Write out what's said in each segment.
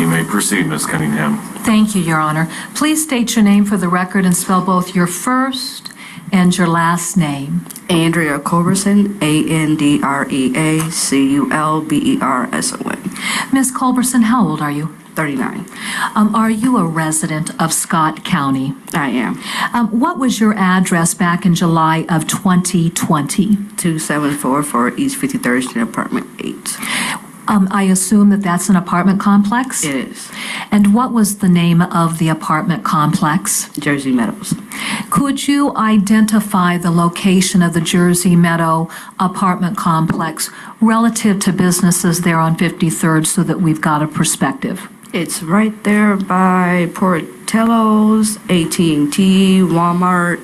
You may proceed, Ms. Cunningham. Thank you, Your Honor. Please state your name for the record and spell both your first and your last name. Andrea Culberson, ANDREACULBERSON. Ms. Culberson, how old are you? 39. Are you a resident of Scott County? I am. What was your address back in July of 2020? 2744 East 53rd Street, apartment 8. I assume that that's an apartment complex? It is. And what was the name of the apartment complex? Jersey Meadows. Could you identify the location of the Jersey Meadow apartment complex relative to businesses there on 53rd so that we've got a perspective? It's right there by Portillo's, AT&T, Walmart.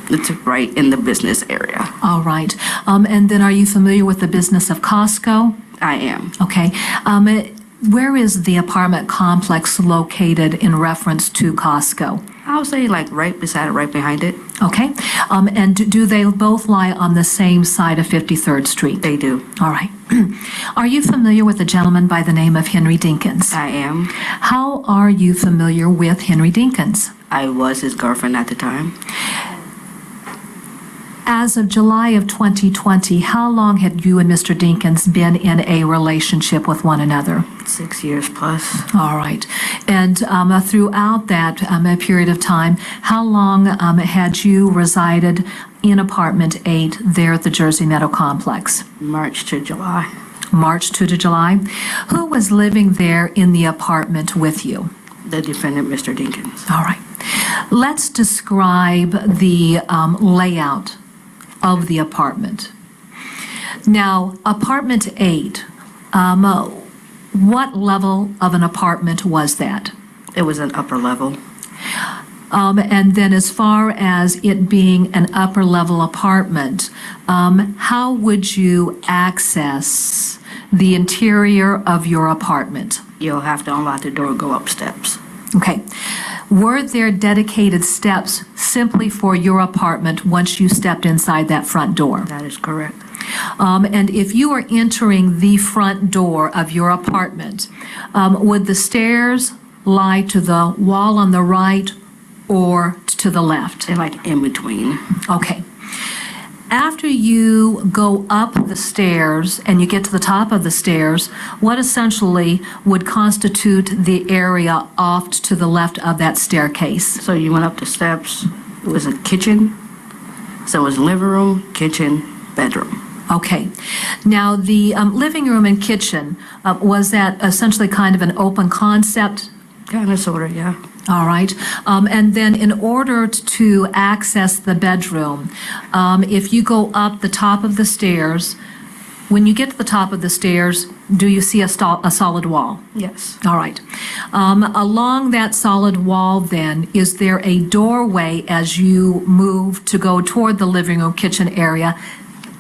It's right in the business area. All right. And then are you familiar with the business of Costco? I am. Okay. Where is the apartment complex located in reference to Costco? I would say like right beside it, right behind it. Okay. And do they both lie on the same side of 53rd Street? They do. All right. Are you familiar with a gentleman by the name of Henry Dinkins? I am. How are you familiar with Henry Dinkins? I was his girlfriend at the time. As of July of 2020, how long had you and Mr. Dinkins been in a relationship with one another? 6 years plus. All right. And throughout that period of time, how long had you resided in apartment 8 there at the Jersey Meadow complex? March to July. March to July. Who was living there in the apartment with you? The defendant, Mr. Dinkins. All right. Let's describe the layout of the apartment. Now, apartment 8, what level of an apartment was that? It was an upper level. And then as far as it being an upper level apartment, how would you access the interior of your apartment? You'll have to unlock the door, go up steps. Okay. Were there dedicated steps simply for your apartment once you stepped inside that front door? That is correct. And if you are entering the front door of your apartment, would the stairs lie to the wall on the right or to the left? They're like in between. Okay. After you go up the stairs and you get to the top of the stairs, what essentially would constitute the area off to the left of that staircase? So you went up the steps. It was a kitchen. So it was living room, kitchen, bedroom. Okay. Now, the living room and kitchen, was that essentially kind of an open concept? Kind of, sort of, yeah. All right. And then in order to access the bedroom, if you go up the top of the stairs, when you get to the top of the stairs, do you see a solid wall? Yes. All right. Along that solid wall, then, is there a doorway as you move to go toward the living room kitchen area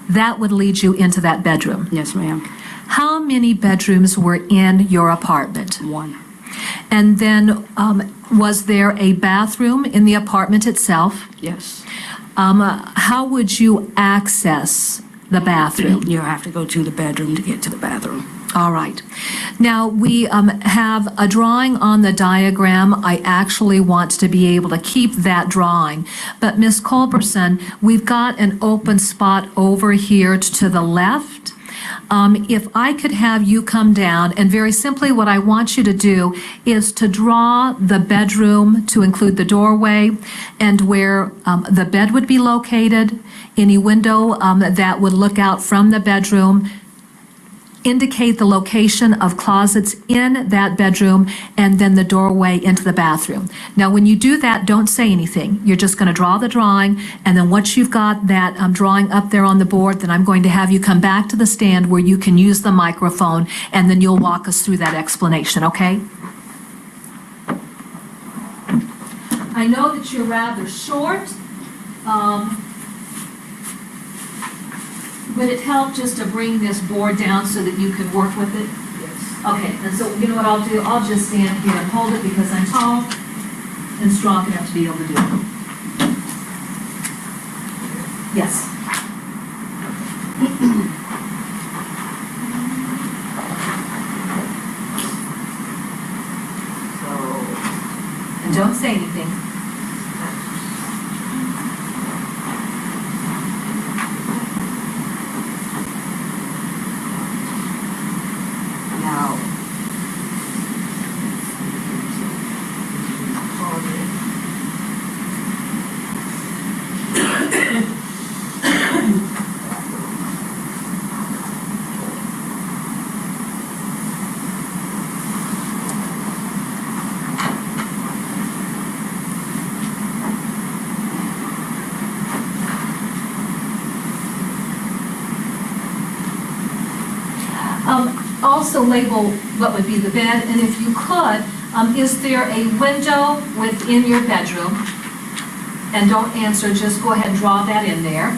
that would lead you into that bedroom? Yes, ma'am. How many bedrooms were in your apartment? 1. And then was there a bathroom in the apartment itself? Yes. How would you access the bathroom? You'll have to go to the bedroom to get to the bathroom. All right. Now, we have a drawing on the diagram. I actually want to be able to keep that drawing. But Ms. Culberson, we've got an open spot over here to the left. If I could have you come down, and very simply what I want you to do is to draw the bedroom to include the doorway and where the bed would be located, any window that would look out from the bedroom, indicate the location of closets in that bedroom, and then the doorway into the bathroom. Now, when you do that, don't say anything. You're just going to draw the drawing, and then once you've got that drawing up there on the board, then I'm going to have you come back to the stand where you can use the microphone, and then you'll walk us through that explanation, okay? I know that you're rather short. Would it help just to bring this board down so that you can work with it? Yes. Okay, and so you know what I'll do? I'll just stand here and hold it because I'm tall and strong enough to be able to do it. Yes. also label what would be the bed, and if you could, is there a window within your bedroom? And don't answer, just go ahead and draw that in there.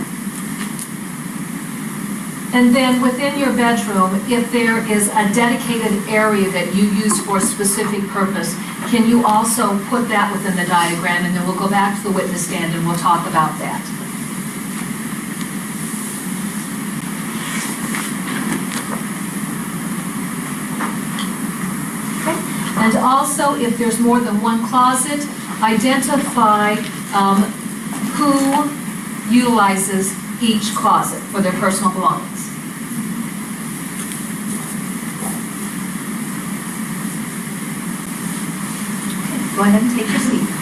And then within your bedroom, if there is a dedicated area that you use for a specific purpose, can you also put that within the diagram? And then we'll go back to the witness stand and we'll talk about that. Okay. And also, if there's more than one closet, identify who utilizes each closet for their personal belongings. Go ahead and take your seat.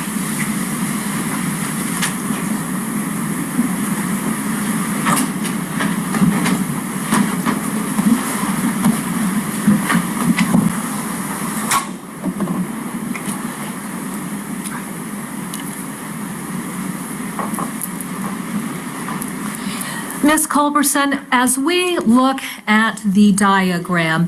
Ms. Culberson, as we look at the diagram,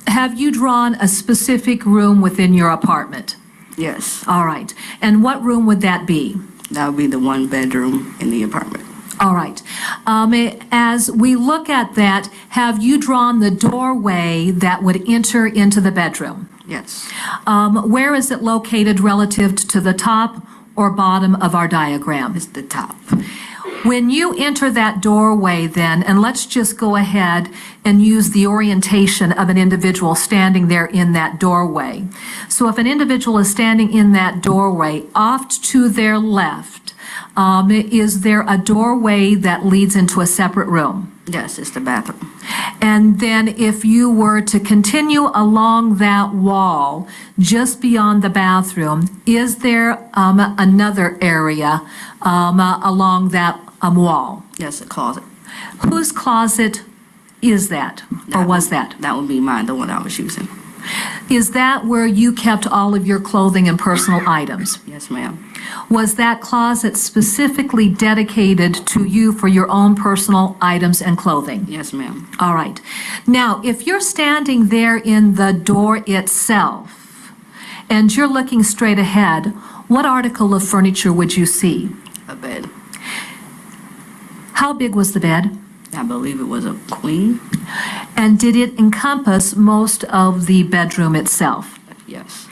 have you drawn a specific room within your apartment? Yes, All right. And what room would that be? that would be the one bedroom in the apartment. All right. As we look at that, have you drawn the doorway that would enter into the bedroom? Yes, Where is it located relative to the top or bottom of our diagram? it's the top. When you enter that doorway then, and let's just go ahead and use the orientation of an individual standing there in that doorway. So if an individual is standing in that doorway, off to their left, is there a doorway that leads into a separate room? Yes, it's the bathroom. And then if you were to continue along that wall, just beyond the bathroom, is there another area along that wall? Yes, a closet. Whose closet is that, or was that? That would be mine, the one I was using. Is that where you kept all of your clothing and personal items? Yes, ma'am. Was that closet specifically dedicated to you for your own personal items and clothing? Yes, ma'am. All right. Now, if you're standing there in the door itself and you're looking straight ahead, what article of furniture would you see? A bed. How big was the bed? I believe it was a queen. And did it encompass most of the bedroom itself? Yes.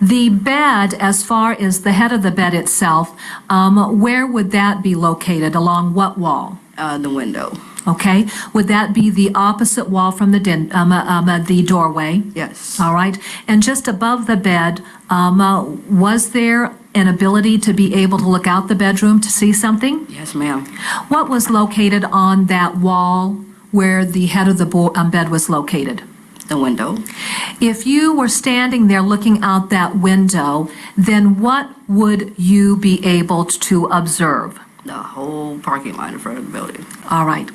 The bed, as far as the head of the bed itself, where would that be located? Along what wall? The window. Okay. Would that be the opposite wall from the doorway? Yes. All right. And just above the bed, was there an ability to be able to look out the bedroom to see something? Yes, ma'am. What was located on that wall where the head of the bed was located? The window. If you were standing there looking out that window, then what would you be able to observe? The whole parking lot in front of the building. All right.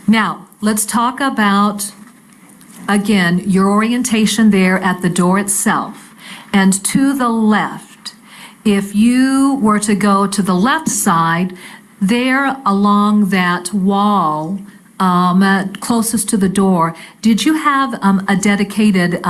Now, let's talk about, again, your orientation there at the door itself. And to the left, if you were to go to the left side, there along that wall, closest to the door, did you have a dedicated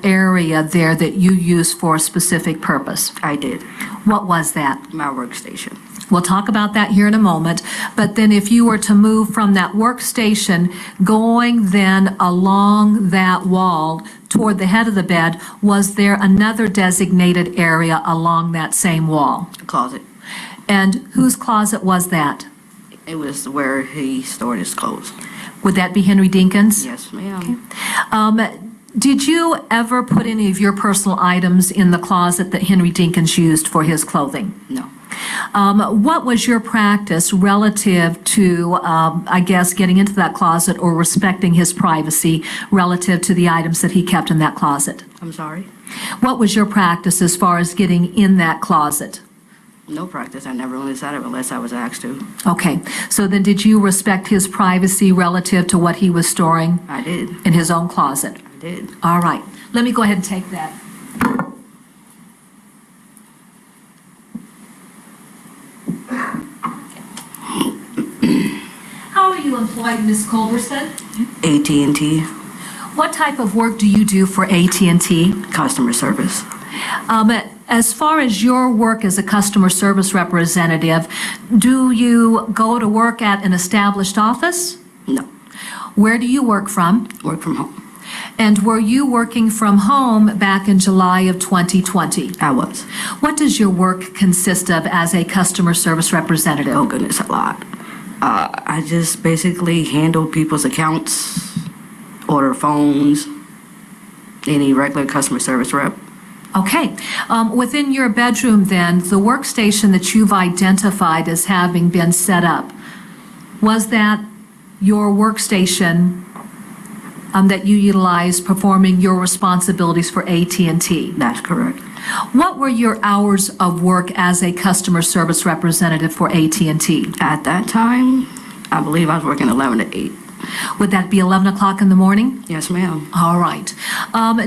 area there that you used for a specific purpose? I did. What was that? My workstation. We'll talk about that here in a moment. But then if you were to move from that workstation, going then along that wall toward the head of the bed, was there another designated area along that same wall? A closet. And whose closet was that? It was where he stored his clothes. Would that be Henry Dinkins? Yes, ma'am. Did you ever put any of your personal items in the closet that Henry Dinkins used for his clothing? No. What was your practice relative to, I guess, getting into that closet or respecting his privacy relative to the items that he kept in that closet? I'm sorry? What was your practice as far as getting in that closet? No practice. I never really said it unless I was asked to. Okay, so then did you respect his privacy relative to what he was storing I did. in his own closet? I did. All right, let me go ahead and take that. How are you employed, Ms. Culberson? AT&T. What type of work do you do for AT&T? Customer service. As far as your work as a customer service representative, do you go to work at an established office? No. Where do you work from? Work from home. And were you working from home back in July of 2020? I was. What does your work consist of as a customer service representative? Oh goodness, a lot. I just basically handle people's accounts, order phones, any regular customer service rep. Okay. Within your bedroom then, the workstation that you've identified as having been set up, was that your workstation that you utilized performing your responsibilities for AT&T? That's correct. What were your hours of work as a customer service representative for AT&T? At that time, I believe I was working 11 to 8. Would that be 11 o'clock in the morning? Yes, ma'am. All right.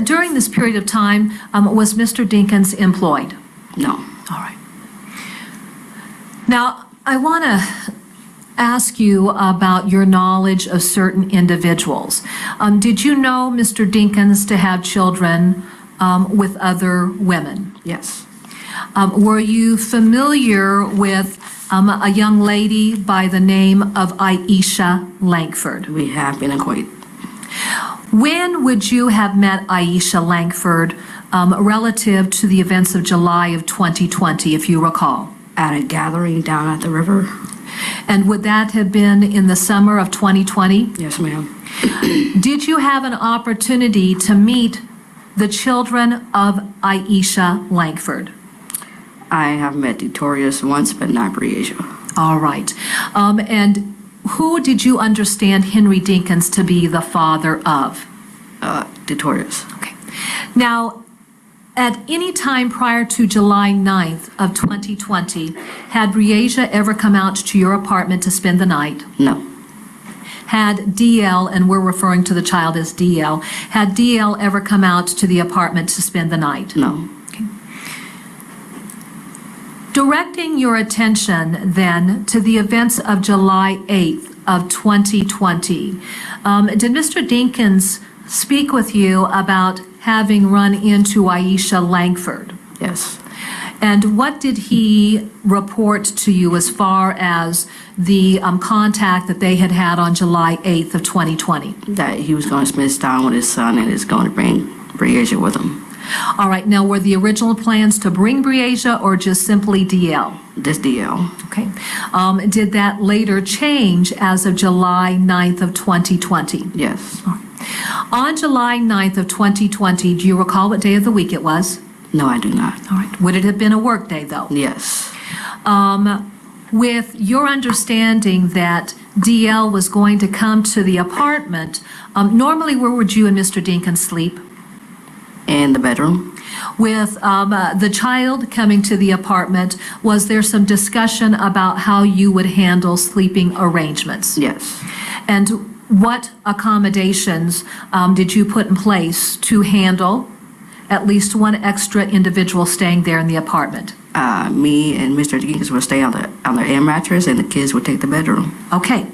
During this period of time, was Mr. Dinkins employed? No. All right. Now, I want to ask you about your knowledge of certain individuals. Did you know Mr. Dinkins to have children with other women? Yes. Were you familiar with a young lady by the name of Aisha Langford? We have been acquainted. When would you have met Aisha Langford relative to the events of July of 2020, if you recall? At a gathering down at the river. And would that have been in the summer of 2020? Yes, ma'am. Did you have an opportunity to meet the children of Aisha Langford? I have met Detorius once, but not Breasia. All right. And who did you understand Henry Dinkins to be the father of? Detorius. Okay. Now, at any time prior to July 9th of 2020, had Breasia ever come out to your apartment to spend the night? No. Had DL, and we're referring to the child as DL, had DL ever come out to the apartment to spend the night? No. Directing your attention then to the events of July 8th of 2020, did Mr. Dinkins speak with you about having run into Aisha Langford? Yes. And what did he report to you as far as the contact that they had had on July 8th of 2020? That he was going to spend his time with his son and is going to bring Breasia with him. All right, now were the original plans to bring Breasia or just simply DL? This DL. Okay. Did that later change as of July 9th of 2020? Yes. On July 9th of 2020, do you recall what day of the week it was? No, I do not. All right. Would it have been a work day, though? Yes. With your understanding that DL was going to come to the apartment, normally where would you and Mr. Dinkins sleep? In the bedroom. With the child coming to the apartment, was there some discussion about how you would handle sleeping arrangements? Yes. And what accommodations did you put in place to handle at least one extra individual staying there in the apartment? Me and Mr. Dinkins would stay on the air mattress, and the kids would take the bedroom. Okay.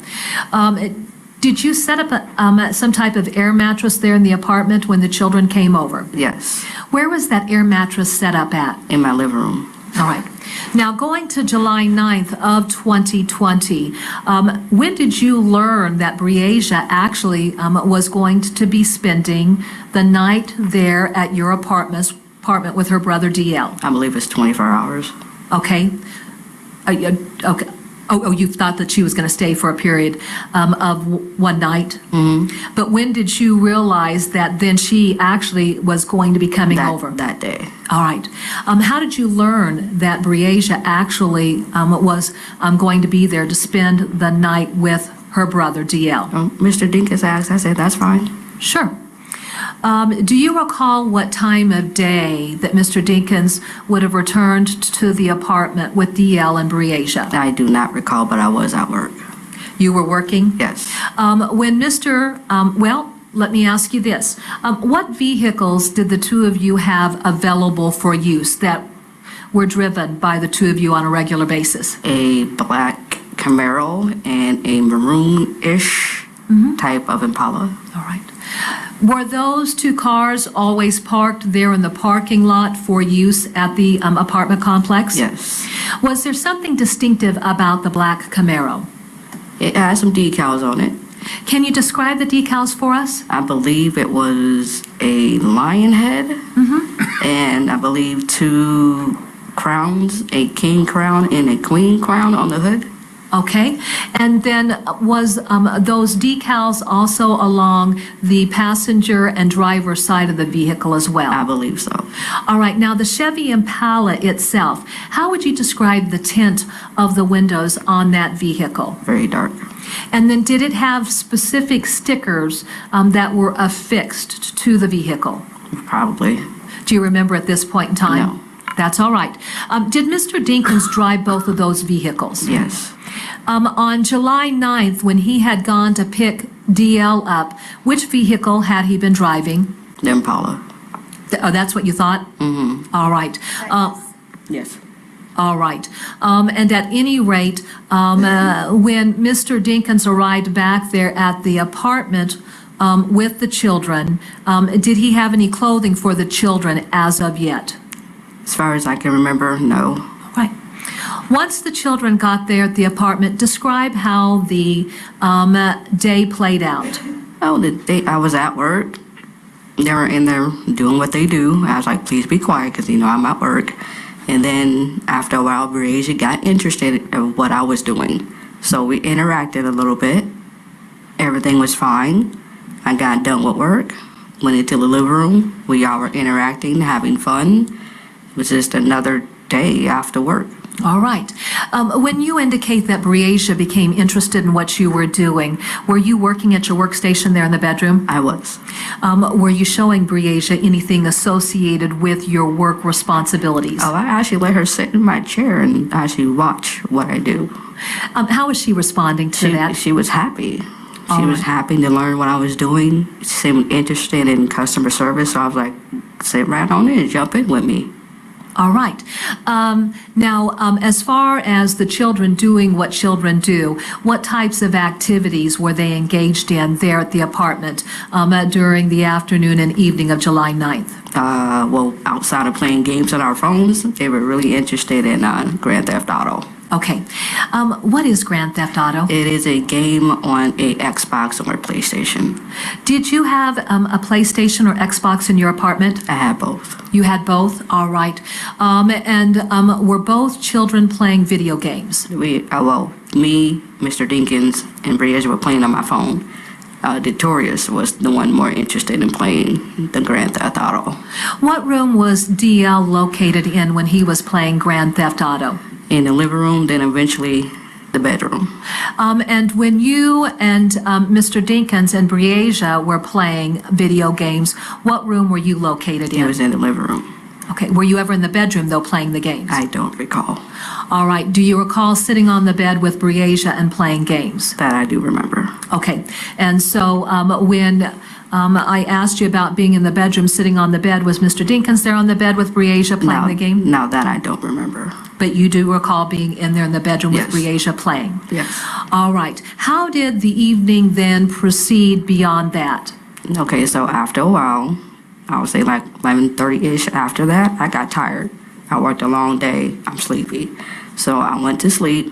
Did you set up some type of air mattress there in the apartment when the children came over? Yes. Where was that air mattress set up at? In my living room. All right. Now, going to July 9th of 2020, when did you learn that Breasia actually was going to be spending the night there at your apartment with her brother DL? I believe it's 24 hours. Okay. Okay. Oh, you thought that she was going to stay for a period of one night? Mm-hmm. But when did you realize that then she actually was going to be coming over? That day. All right. How did you learn that Breasia actually was going to be there to spend the night with her brother, DL? Mr. Dinkins asked, I said, that's fine. Sure. Do you recall what time of day that Mr. Dinkins would have returned to the apartment with DL and Breasia? I do not recall, but I was at work. You were working? Yes. When Mr., well, let me ask you this. What vehicles did the two of you have available for use that were driven by the two of you on a regular basis? A black Camaro and a maroon-ish type of Impala. All right. Were those two cars always parked there in the parking lot for use at the apartment complex? Yes. Was there something distinctive about the black Camaro? It had some decals on it. Can you describe the decals for us? I believe it was a lion head, and I believe 2 crowns, a king crown and a queen crown on the hood. Okay, and then was those decals also along the passenger and driver side of the vehicle as well? I believe so. All right, now the Chevy Impala itself, how would you describe the tint of the windows on that vehicle? Very dark. And then did it have specific stickers that were affixed to the vehicle? Probably. Do you remember at this point in time? No. That's all right. Did Mr. Dinkins drive both of those vehicles? Yes. On July 9th, when he had gone to pick DL up, which vehicle had he been driving? The Impala. Oh, that's what you thought? Mm-hmm. All right. Yes. All right. And at any rate, when Mr. Dinkins arrived back there at the apartment with the children, did he have any clothing for the children as of yet? As far as I can remember, no. Right. Once the children got there at the apartment, describe how the day played out. Oh, I was at work. They were in there doing what they do. I was like, please be quiet, because, I'm at work. And then after a while, Breasia got interested in what I was doing. So we interacted a little bit. Everything was fine. I got done with work, went into the living room. We all were interacting, having fun. It was just another day after work. All right. When you indicate that Breasia became interested in what you were doing, were you working at your workstation there in the bedroom? I was. Were you showing Breasia anything associated with your work responsibilities? Oh, I actually let her sit in my chair and actually watch what I do. How was she responding to that? She was happy. All She was right. happy to learn what I was doing. She seemed interested in customer service, so I was like, sit right on in, jump in with me. All right. Now, as far as the children doing what children do, what types of activities were they engaged in there at the apartment during the afternoon and evening of July 9th? Well, outside of playing games on our phones, they were really interested in Grand Theft Auto. Okay. What is Grand Theft Auto? It is a game on a Xbox or a PlayStation. Did you have a PlayStation or Xbox in your apartment? I had both. You had both? All right. And were both children playing video games? Me, Mr. Dinkins, and Breasia were playing on my phone. Victorious was the one more interested in playing the Grand Theft Auto. What room was DL located in when he was playing Grand Theft Auto? In the living room, then eventually the bedroom. And when you and Mr. Dinkins and Breasia were playing video games, what room were you located It in? was in the living room. Okay. Were you ever in the bedroom, though, playing the games? I don't recall. All right. Do you recall sitting on the bed with Breasia and playing games? That I do remember. Okay. And so when I asked you about being in the bedroom, sitting on the bed, was Mr. Dinkins there on the bed with Breasia playing the game? Now that I don't remember. But you do recall being in there in the bedroom with Yes. Breasia playing? Yes. All right. How did the evening then proceed beyond that? Okay, so after a while, I would say like 11:30-ish after that, I got tired. I worked a long day. I'm sleepy. So I went to sleep.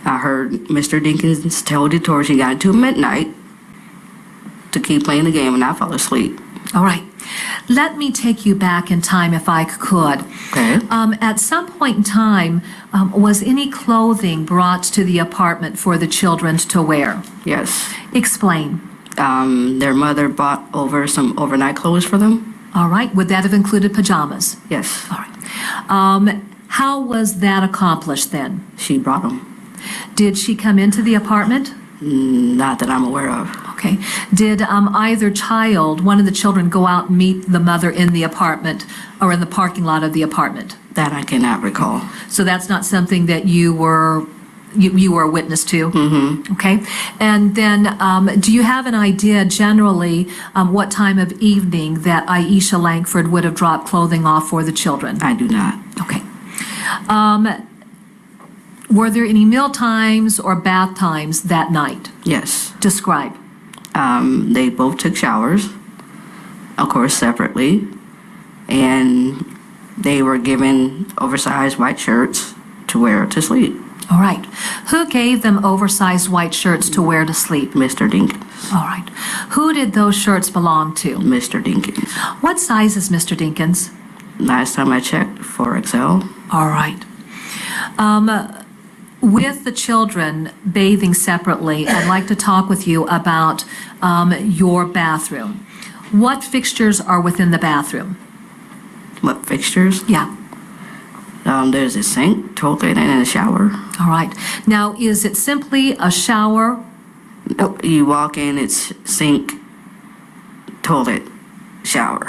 I heard Mr. Dinkins tell Victoria she got until midnight to keep playing the game, and I fell asleep. All right. Let me take you back in time if I could. Okay. At some point in time, was any clothing brought to the apartment for the children to wear? Yes. Explain. Their mother bought over some overnight clothes for them. All right. Would that have included pajamas? Yes. All right. How was that accomplished then? She brought them. Did she come into the apartment? Not that I'm aware of. Okay. Did either child, one of the children, go out and meet the mother in the apartment or in the parking lot of the apartment? That I cannot recall. So that's not something that you were a witness to? Mm-hmm. Okay. And then do you have an idea generally what time of evening that Aisha Langford would have dropped clothing off for the children? I do not. Okay. Were there any meal times or bath times that night? Yes. Describe. They both took showers. of course, separately. And they were given oversized white shirts to wear to sleep. All right. Who gave them oversized white shirts to wear to sleep? Mr. Dinkins. All right. Who did those shirts belong to? Mr. Dinkins. What size is Mr. Dinkins? Last time I checked, 4XL. All right. With the children bathing separately, I'd like to talk with you about your bathroom. What fixtures are within the bathroom? What fixtures? Yeah. There's a sink, toilet, and a shower. All right. Now, is it simply a shower? You walk in, it's sink, toilet, shower.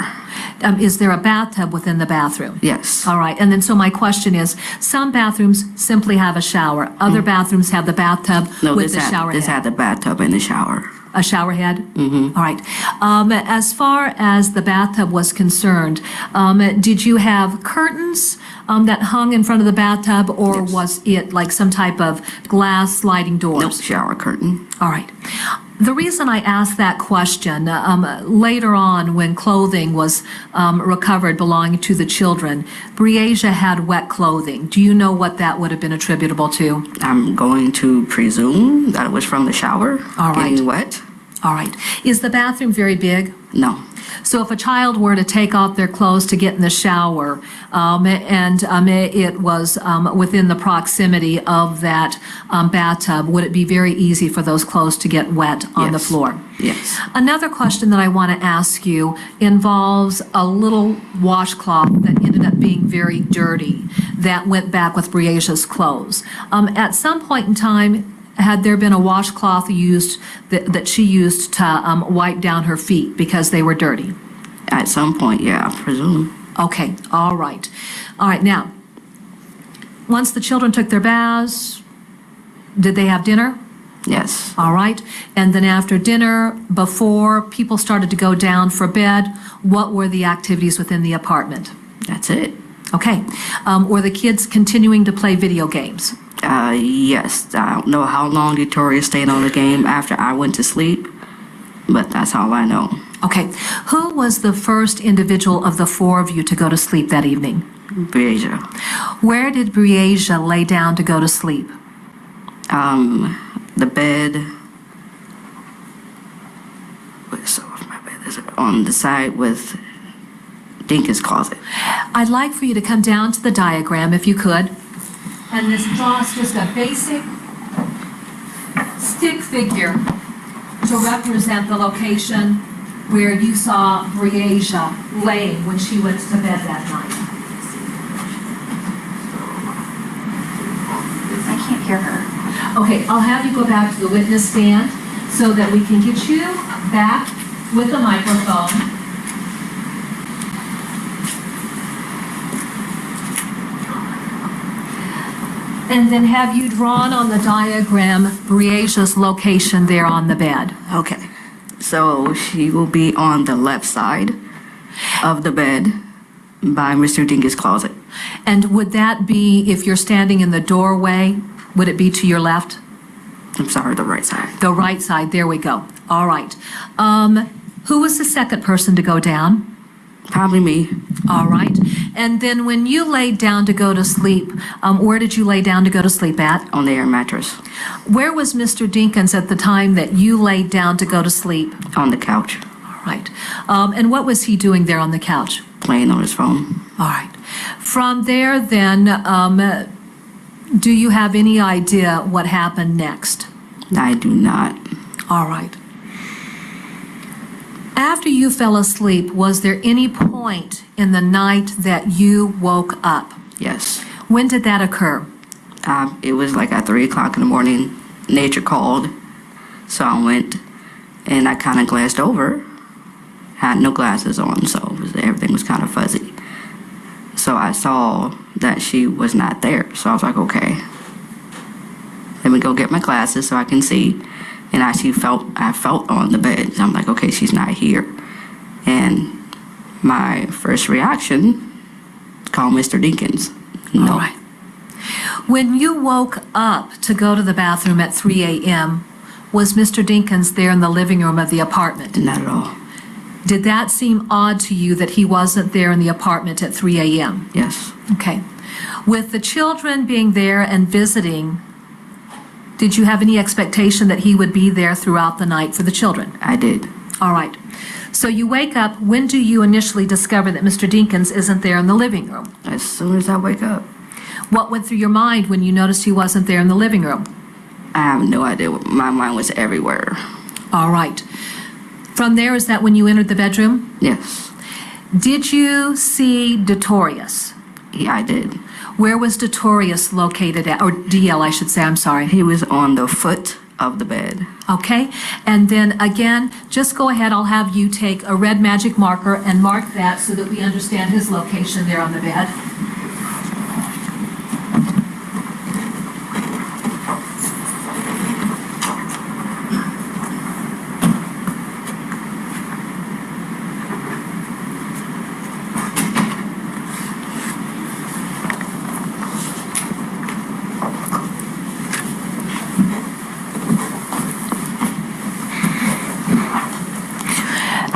Is there a bathtub within the bathroom? Yes. All right. And then, so my question is, some bathrooms simply have a shower. Other bathrooms have the bathtub No, with the shower this head. had the bathtub and the shower. A shower head? Mm-hmm. All right. As far as the bathtub was concerned, did you have curtains that hung in front of the bathtub, or Yes. was it like some type of glass sliding doors? Nope, shower curtain. All right. The reason I asked that question, later on when clothing was recovered belonging to the children, Breasia had wet clothing. Do you know what that would have been attributable to? I'm going to presume that it was from the shower, All right. getting wet. All right. Is the bathroom very big? No. So if a child were to take off their clothes to get in the shower, and it was within the proximity of that bathtub, would it be very easy for those clothes to get wet on the Yes. floor? Yes. Another question that I want to ask you involves a little washcloth that ended up being very dirty that went back with Breasia's clothes. At some point in time, had there been a washcloth used that she used to wipe down her feet because they were dirty? At some point, yeah, I presume. Okay, all right. All right, now, once the children took their baths, did they have dinner? Yes. All right. And then after dinner, before people started to go down for bed, what were the activities within the apartment? That's it. Okay. Were the kids continuing to play video games? Yes. I don't know how long Victoria stayed on the game after I went to sleep, but that's all I know. Okay. Who was the first individual of the four of you to go to sleep that evening? Breasia. Where did Breasia lay down to go to sleep? The bed. Where's off my bed? Is it on the side with Dinkins' closet? I'd like for you to come down to the diagram if you could. And this draws just a basic stick figure to represent the location where you saw Breasia laying when she went to bed that night. I can't hear her. Okay, I'll have you go back to the witness stand so that we can get you back with the microphone. And then have you drawn on the diagram Breasia's location there on the bed? Okay. So she will be on the left side of the bed by Mr. Dinkins' closet. And would that be, if you're standing in the doorway, would it be to your left? I'm sorry, the right side. The right side, there we go. All right. Who was the second person to go down? Probably me. All right. And then when you laid down to go to sleep, where did you lay down to go to sleep at? On the air mattress. Where was Mr. Dinkins at the time that you laid down to go to sleep? On the couch. All right. And what was he doing there on the couch? Playing on his phone. All right. From there, then, do you have any idea what happened next? I do not. All right. After you fell asleep, was there any point in the night that you woke up? Yes. When did that occur? It was like at 3 o'clock in the morning. Nature called. So I went and I kind of glanced over. Had no glasses on, so everything was kind of fuzzy. So I saw that she was not there. So I was like, okay, let me go get my glasses so I can see. And I felt on the bed. So I'm like, okay, she's not here. And my first reaction, call Mr. Dinkins. No. All right. When you woke up to go to the bathroom at 3 a.m., was Mr. Dinkins there in the living room of the apartment? Not at all. Did that seem odd to you that he wasn't there in the apartment at 3 a.m.? Yes, Okay. With the children being there and visiting, did you have any expectation that he would be there throughout the night for the children? I did. All right. So you wake up. When do you initially discover that Mr. Dinkins isn't there in the living room? As soon as I wake up, What went through your mind when you noticed he wasn't there in the living room? I have no idea. My mind was everywhere. All right. From there, is that when you entered the bedroom? Yes, Did you see Detorius? yeah, I did. Where was Detorius located at, or DL, I should say, I'm sorry. He was on the foot of the bed. Okay, and then again, just go ahead, I'll have you take a red magic marker and mark that so that we understand his location there on the bed.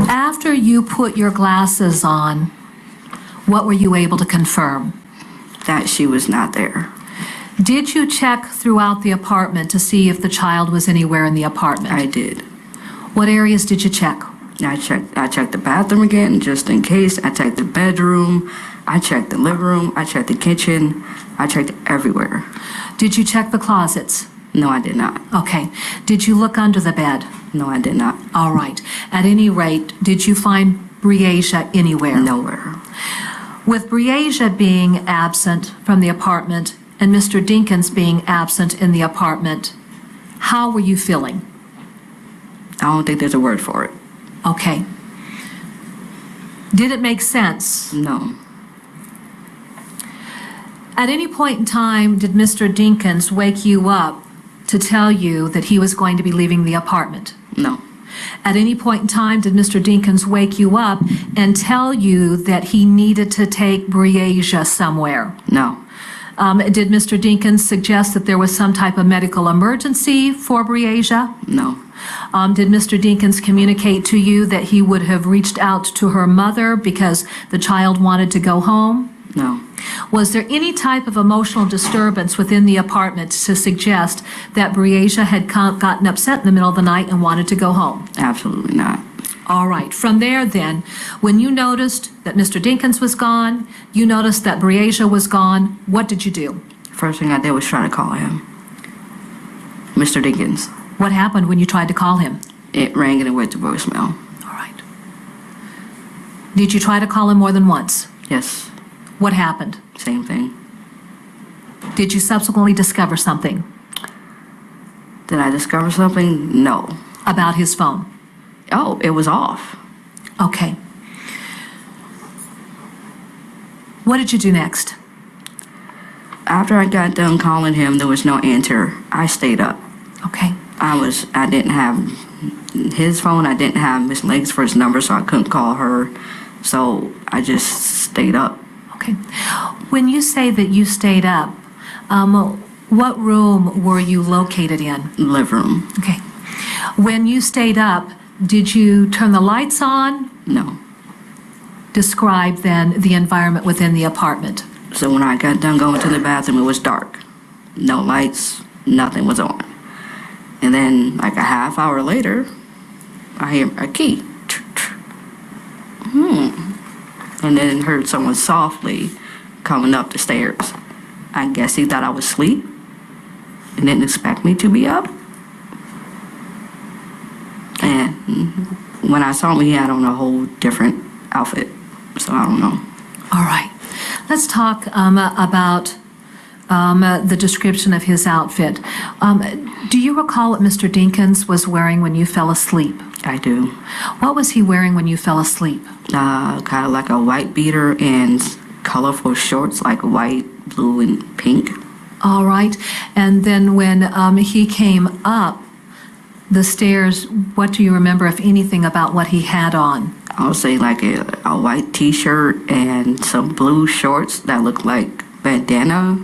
After you put your glasses on, what were you able to confirm? That she was not there. Did you check throughout the apartment to see if the child was anywhere in the apartment? I did. What areas did you check? I checked the bathroom again, just in case. I checked the bedroom. I checked the living room. I checked the kitchen. I checked everywhere. Did you check the closets? No, I did not. Okay. Did you look under the bed? No, I did not. All right. At any rate, did you find Breasia anywhere? Nowhere. With Breasia being absent from the apartment and Mr. Dinkins being absent in the apartment, how were you feeling? I don't think there's a word for it. Okay. Did it make sense? No. At any point in time, did Mr. Dinkins wake you up to tell you that he was going to be leaving the apartment? No. At any point in time, did Mr. Dinkins wake you up and tell you that he needed to take Breasia somewhere? No. Did Mr. Dinkins suggest that there was some type of medical emergency for Breasia? No. Did Mr. Dinkins communicate to you that he would have reached out to her mother because the child wanted to go home? No. Was there any type of emotional disturbance within the apartment to suggest that Breasia had gotten upset in the middle of the night and wanted to go home? Absolutely not. All right. From there, then, when you noticed that Mr. Dinkins was gone, you noticed that Breasia was gone, what did you do? First thing I did was try to call him. Mr. Dinkins. What happened when you tried to call him? It rang and it went to voicemail. All right. Did you try to call him more than once? Yes. What happened? Same thing. Did you subsequently discover something Did I discover something? No. about his phone? Oh, it was off. Okay. What did you do next? After I got done calling him, there was no answer. I stayed up. Okay. I didn't have his phone. I didn't have Miss Langsford's number, so I couldn't call her. So I just stayed up. Okay. When you say that you stayed up, what room were you located in? Living room. Okay. When you stayed up, did you turn the lights on? No. Describe then the environment within the apartment. So when I got done going to the bathroom, it was dark. No lights, nothing was on. And then, like a half hour later, I hear a key. And then heard someone softly coming up the stairs. I guess he thought I was asleep and didn't expect me to be up. And when I saw him, he had on a whole different outfit. So I don't know. All right. Let's talk about the description of his outfit. Do you recall what Mr. Dinkins was wearing when you fell asleep? I do. What was he wearing when you fell asleep? Kind of like a white beater and colorful shorts, like white, blue, and pink. All right. And then when he came up the stairs, what do you remember, if anything, about what he had on? I would say like a white t-shirt and some blue shorts that look like bandana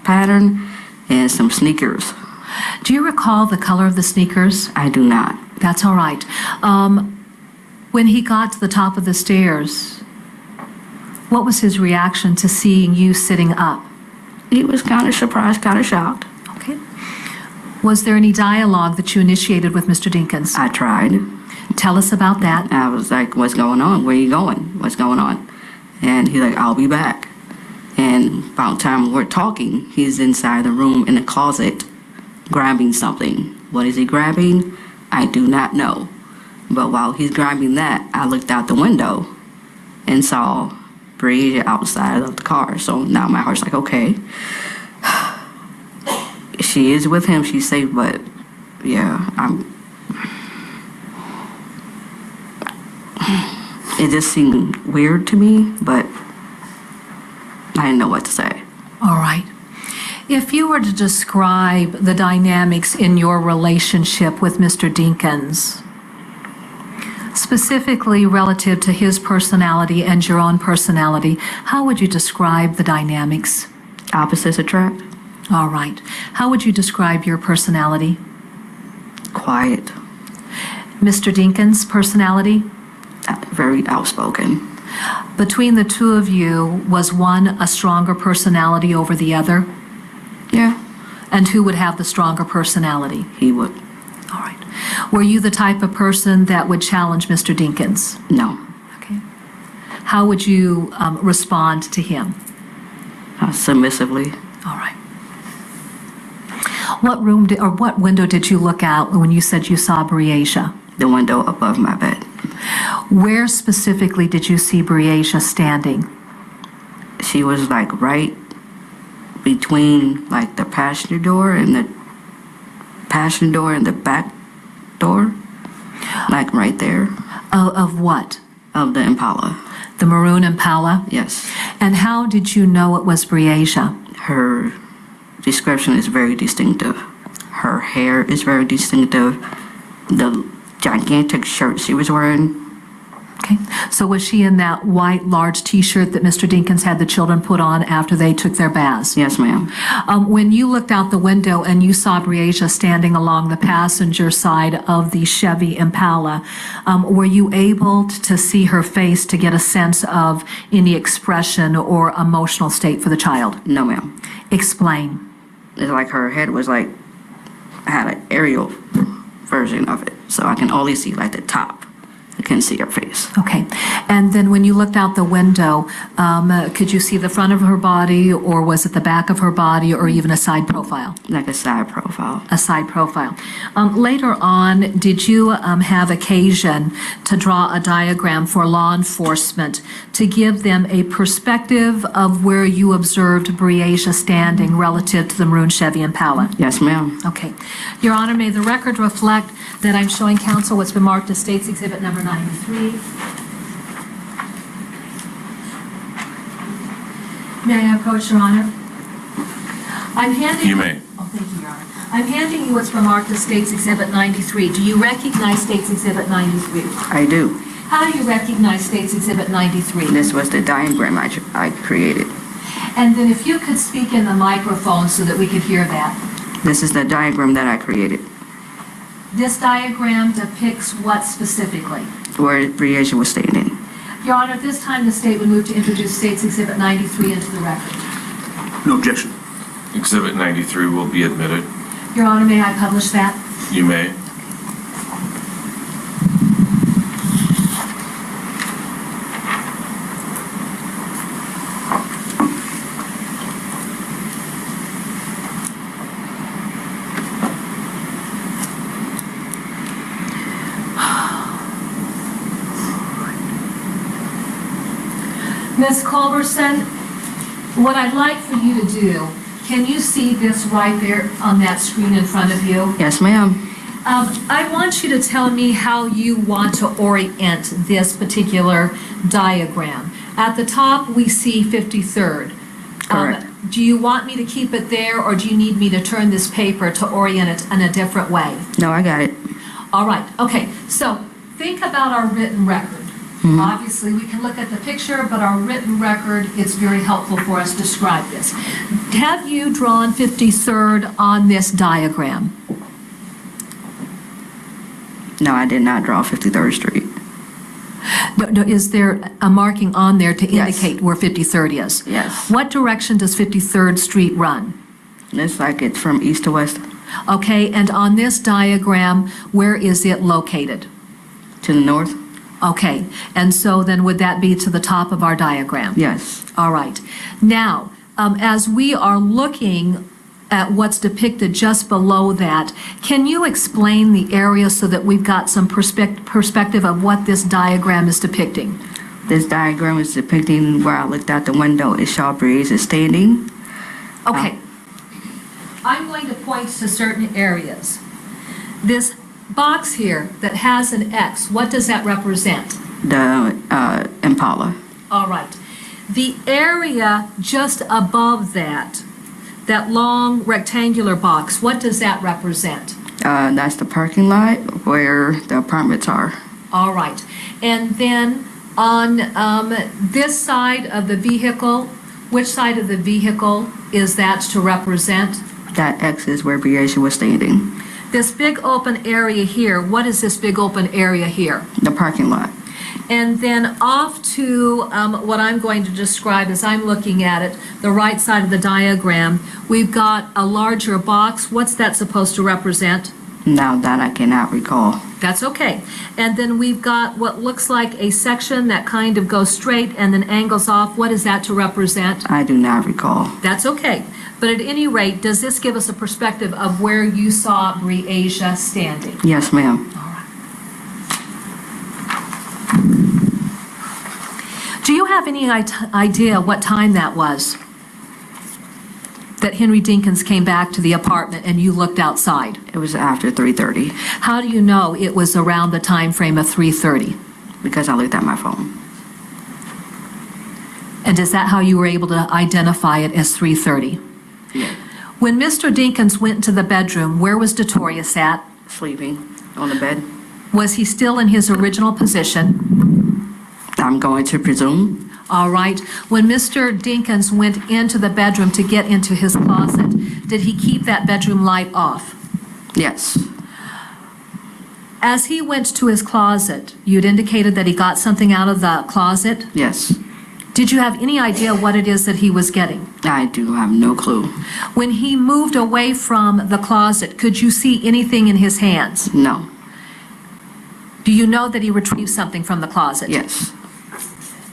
pattern and some sneakers. Do you recall the color of the sneakers? I do not. That's all right. When he got to the top of the stairs, what was his reaction to seeing you sitting up? He was kind of surprised, kind of shocked. Okay. Was there any dialogue that you initiated with Mr. Dinkins? I tried. Tell us about that. I was like, what's going on? Where you going? What's going on? And he's like, I'll be back. And about time we're talking, he's inside the room in the closet grabbing something. What is he grabbing? I do not know. But while he's grabbing that, I looked out the window and saw Breasia outside of the car. So now my heart's like, okay. She is with him, she's safe, but yeah, it just seemed weird to me, but I didn't know what to say. All right. If you were to describe the dynamics in your relationship with Mr. Dinkins, specifically relative to his personality and your own personality, how would you describe the dynamics? Opposites attract. All right. How would you describe your personality? Quiet. Mr. Dinkins' personality? Very outspoken. Between the two of you, was one a stronger personality over the other? Yeah, And who would have the stronger personality? he would. All right. Were you the type of person that would challenge Mr. Dinkins? No. Okay. How would you respond to him? Submissively. All right. What room or what window did you look out when you said you saw Breasia? The window above my bed. Where specifically did you see Breasia standing? She was like right between like the passenger door and the back door. Like right there. Of what? Of the Impala. The maroon Impala? Yes. And how did you know it was Breasia? Her description is very distinctive. Her hair is very distinctive. The gigantic shirt she was wearing. Okay. So was she in that white large T-shirt that Mr. Dinkins had the children put on after they took their baths? Yes, ma'am. When you looked out the window and you saw Breasia standing along the passenger side of the Chevy Impala, were you able to see her face to get a sense of any expression or emotional state for the child? No, ma'am. Explain. It's like her head was like, had an aerial version of it. So I can only see like the top. I couldn't see her face. Okay. And then when you looked out the window, could you see the front of her body, or was it the back of her body, or even a side profile? Like a side profile. A side profile. Later on, did you have occasion to draw a diagram for law enforcement to give them a perspective of where you observed Breasia standing relative to the maroon Chevy Impala? Yes, ma'am. Okay. Your Honor, may the record reflect that I'm showing counsel what's been marked as State's Exhibit number 93. May I approach, Your Honor? I'm handing You may. Oh, thank you, Your Honor. I'm handing you what's been marked as State's Exhibit 93. Do you recognize State's Exhibit 93? I do. How do you recognize State's Exhibit 93? This was the diagram I created. And then if you could speak in the microphone so that we could hear that. This is the diagram that I created. This diagram depicts what specifically? Where Breasia was standing. Your Honor, at this time, the state would move to introduce State's Exhibit 93 into the record. No objection. Exhibit 93 will be admitted. Your Honor, may I publish that? You may. Ms. Culberson, what I'd like for you to do, can you see this right there on that screen in front of you? Yes, ma'am. I want you to tell me how you want to orient this particular diagram. At the top, we see 53rd. Correct. Do you want me to keep it there, or do you need me to turn this paper to orient it in a different way? No, I got it. All right, okay, so think about our written record. Obviously, we can look at the picture, but our written record is very helpful for us to describe this. Have you drawn 53rd on this diagram? No, I did not draw 53rd Street. No, is there a marking on there to Yes. indicate where 53rd is? Yes. What direction does 53rd Street run? It's like it's from east to west Okay, and on this diagram, where is it located? to the north. Okay, and so then would that be to the top of our diagram? Yes. All right. Now, as we are looking at what's depicted just below that, can you explain the area so that we've got some perspective of what this diagram is depicting? This diagram is depicting where I looked out the window. It saw Breasia standing. Okay. I'm going to point to certain areas. This box here that has an X, what does that represent? The Impala. All right. The area just above that, that long rectangular box, what does that represent? That's the parking lot where the apartments are. All right. And then on this side of the vehicle, which side of the vehicle is that to represent? That X is where Breasia was standing. This big open area here, what is this big open area here? The parking lot. And then off to what I'm going to describe as I'm looking at it, the right side of the diagram, we've got a larger box. What's that supposed to represent? Now that I cannot recall. That's okay. And then we've got what looks like a section that kind of goes straight and then angles off. What is that to represent? I do not recall. That's okay. But at any rate, does this give us a perspective of where you saw Breasia standing? Yes, ma'am. All right. Do you have any idea what time that was? That Henry Dinkins came back to the apartment and you looked outside? It was after 3:30 How do you know it was around the time frame of 3:30? because I looked at my phone. And is that how you were able to identify it as 3:30? Yeah. When Mr. Dinkins went into the bedroom, where was Detorius at? Sleeping on the bed. Was he still in his original position? I'm going to presume. All right. When Mr. Dinkins went into the bedroom to get into his closet, did he keep that bedroom light off? Yes. As he went to his closet, you'd indicated that he got something out of the closet. Yes. Did you have any idea what it is that he was getting? I do have no clue. When he moved away from the closet, could you see anything in his hands? No. Do you know that he retrieved something from the closet? Yes.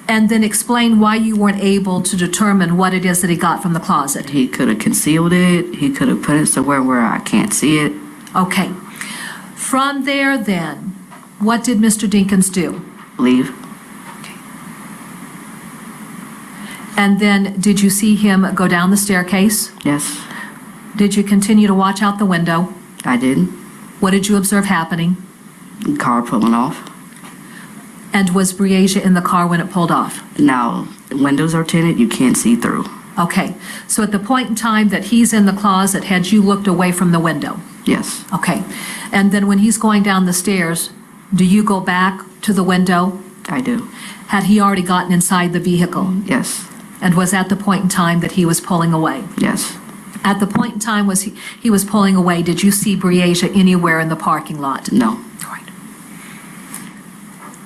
And then explain why you weren't able to determine what it is that he got from the closet. He could have concealed it. He could have put it somewhere where I can't see it. Okay. From there then, what did Mr. Dinkins do? Leave. And then did you see him go down the staircase? Yes. Did you continue to watch out the window? I did. What did you observe happening? Car pulling off. And was Breasia in the car when it pulled off? Now, the windows are tinted. You can't see through. Okay. So at the point in time that he's in the closet, had you looked away from the window? Yes. Okay. And then when he's going down the stairs, do you go back to the window? I do. Had he already gotten inside the vehicle? Yes. And was at the point in time that he was pulling away? Yes. At the point in time he was pulling away, did you see Breasia anywhere in the parking lot? No. All right.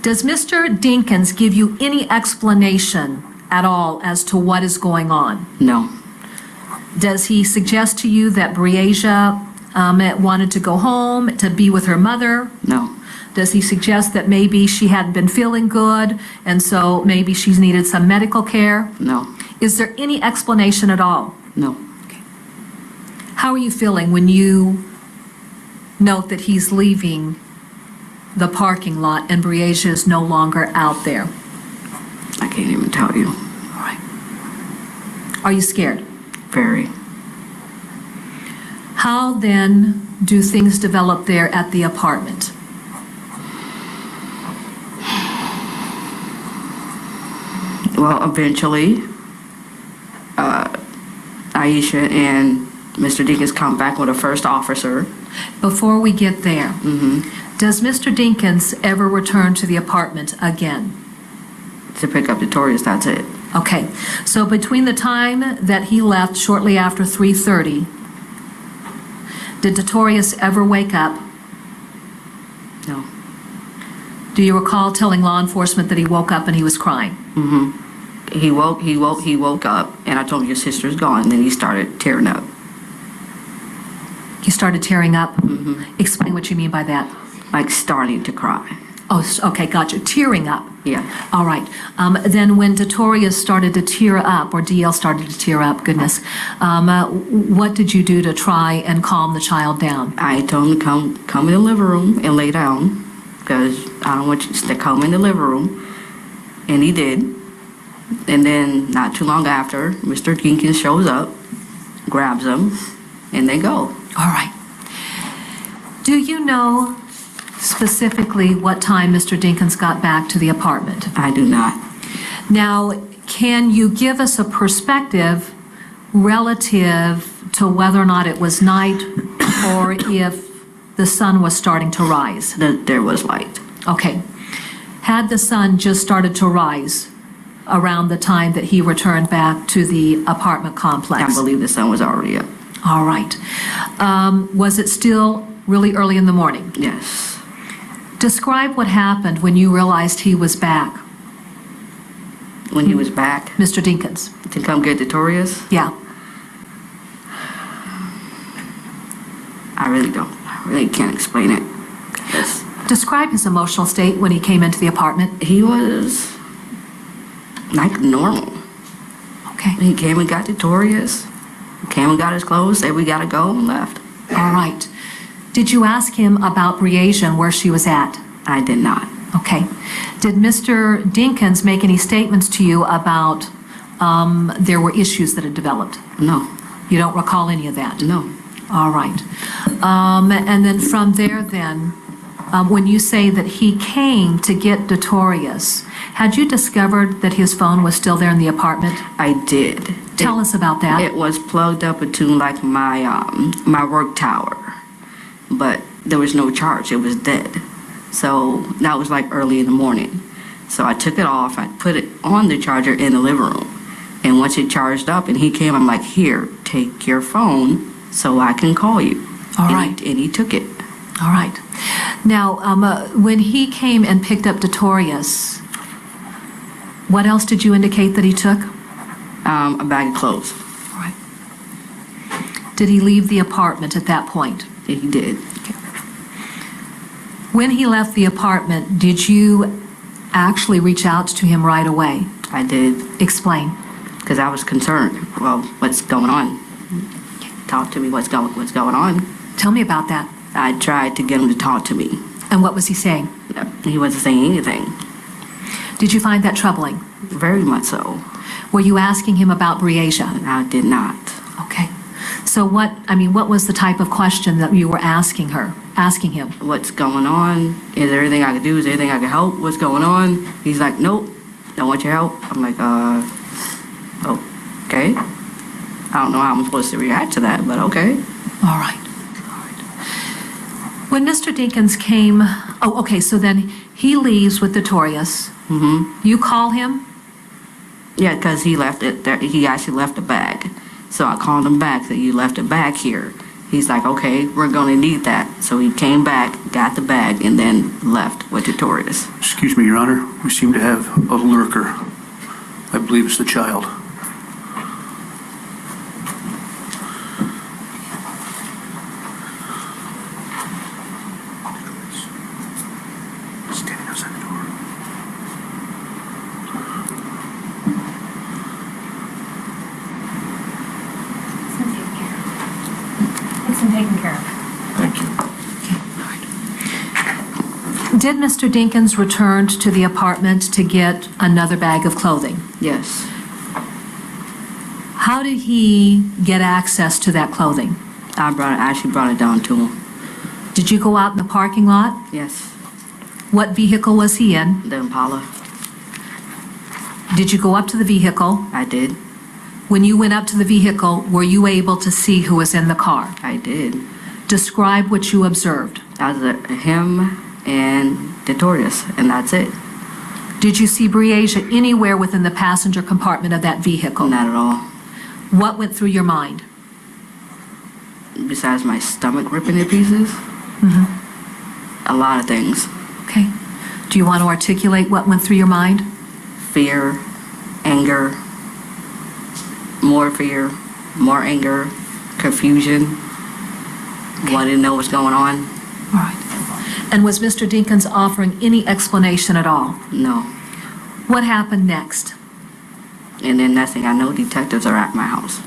Does Mr. Dinkins give you any explanation at all as to what is going on? No. Does he suggest to you that Breasia wanted to go home to be with her mother? No. Does he suggest that maybe she hadn't been feeling good and so maybe she's needed some medical care? No. Is there any explanation at all? No. How are you feeling when you note that he's leaving the parking lot and Breasia is no longer out there? I can't even tell you. All right. Are you scared? Very. How then do things develop there at the apartment? Well, eventually, Aisha and Mr. Dinkins come back with a first officer. Before we get there, does Mr. Dinkins ever return to the apartment again? To pick up Detorius, that's it. Okay, so between the time that he left shortly after 3:30, did Detorius ever wake up? No. Do you recall telling law enforcement that he woke up and he was crying? He woke up, and I told him, your sister's gone, and then he started tearing up. He started tearing up? Explain what you mean by that. Like starting to cry. Oh, okay, gotcha. Tearing up. Yeah. All right. Then when Detorius started to tear up, or DL started to tear up, goodness, what did you do to try and calm the child down? I told him to come in the living room and lay down, because I don't want you to come in the living room. And he did. And then not too long after, Mr. Dinkins shows up, grabs him, and they go. All right. Do you know specifically what time Mr. Dinkins got back to the apartment? I do not. Now, can you give us a perspective relative to whether or not it was night or if the sun was starting to rise? There was light. Okay. Had the sun just started to rise around the time that he returned back to the apartment complex? I believe the sun was already up. All right. Was it still really early in the morning? Yes. Describe what happened when you realized he was back, When he was back Mr. Dinkins. to come get Detorius, Yeah. I really can't explain it. Yes. Describe his emotional state when he came into the apartment. He was like normal. Okay. He came and got Detorius, came and got his clothes, said we gotta go, and left. All right. Did you ask him about Breasia and where she was at? I did not. Okay. Did Mr. Dinkins make any statements to you about there were issues that had developed? No. You don't recall any of that? No. All right. And then from there then, when you say that he came to get Detorius, had you discovered that his phone was still there in the apartment? I did. Tell us about that. It was plugged up into like my work tower, but there was no charge. It was dead. So that was like early in the morning. So I took it off. I put it on the charger in the living room. And once it charged up and he came, I'm like, here, take your phone so I can call you. All And right. he took it. All right. Now, when he came and picked up Detorius, what else did you indicate that he took? A bag of clothes. All right. Did he leave the apartment at that point? He did. When he left the apartment, did you actually reach out to him right away? I did, Explain. because I was concerned. Well, what's going on? Talk to me. What's going on? Tell me about that. I tried to get him to talk to me. And what was he saying? He wasn't saying anything. Did you find that troubling? Very much so. Were you asking him about Breasia? I did not. Okay. So what was the type of question that you were asking him? What's going on? Is there anything I can do? Is there anything I can help? What's going on? He's like, nope, don't want your help. I'm like, okay. I don't know how I'm supposed to react to that, but okay. All right. When Mr. Dinkins came, so then he leaves with Detorius. Mm-hmm. You call him? Yeah, because he left it there. He actually left a bag. So I called him back that you left it back here. He's like, okay, we're going to need that. So he came back, got the bag, and then left with Detorius. Excuse me, Your Honor. We seem to have a lurker. I believe it's the child. Standing outside the door. It's been taken care of. Thank you. Did Mr. Dinkins return to the apartment to get another bag of clothing? Yes. How did he get access to that clothing? I actually brought it down to him. Did you go out in the parking lot? Yes. What vehicle was he in? The Impala. Did you go up to the vehicle? I did. When you went up to the vehicle, were you able to see who was in the car? I did. Describe what you observed. That was him and Detorius, and that's it. Did you see Breasia anywhere within the passenger compartment of that vehicle? Not at all. What went through your mind? Besides my stomach ripping to pieces, a lot of things. Okay. Do Do you want to articulate what went through your mind? Fear, anger, more fear, more anger, confusion, wanting to know what's going on. All right. And was Mr. Dinkins offering any explanation at all? No. What happened next? And then next thing I know, detectives are at my house.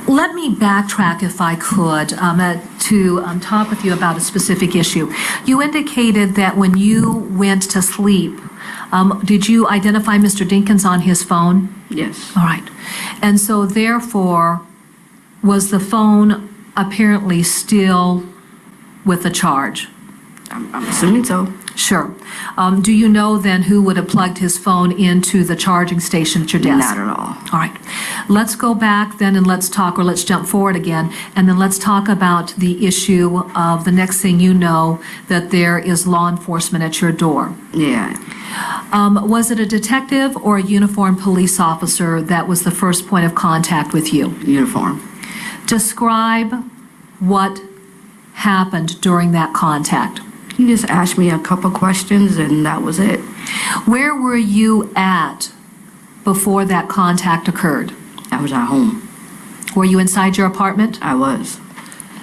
Let me backtrack, if I could, to talk with you about a specific issue. You indicated that when you went to sleep, did you identify Mr. Dinkins on his phone? Yes. All right. And so therefore, was the phone apparently still with a charge? I'm assuming so. Sure. Do you know then who would have plugged his phone into the charging station at your desk? Not at all. All right. Let's go back then and let's talk, or let's jump forward again, and then let's talk about the issue of the next thing you know, that there is law enforcement at your door. Yeah. Was it a detective or a uniformed police officer that was the first point of contact with you? Uniform. Describe what happened during that contact. He just asked me a couple questions and that was it. Where were you at before that contact occurred? I was at home. Were you inside your apartment? I was.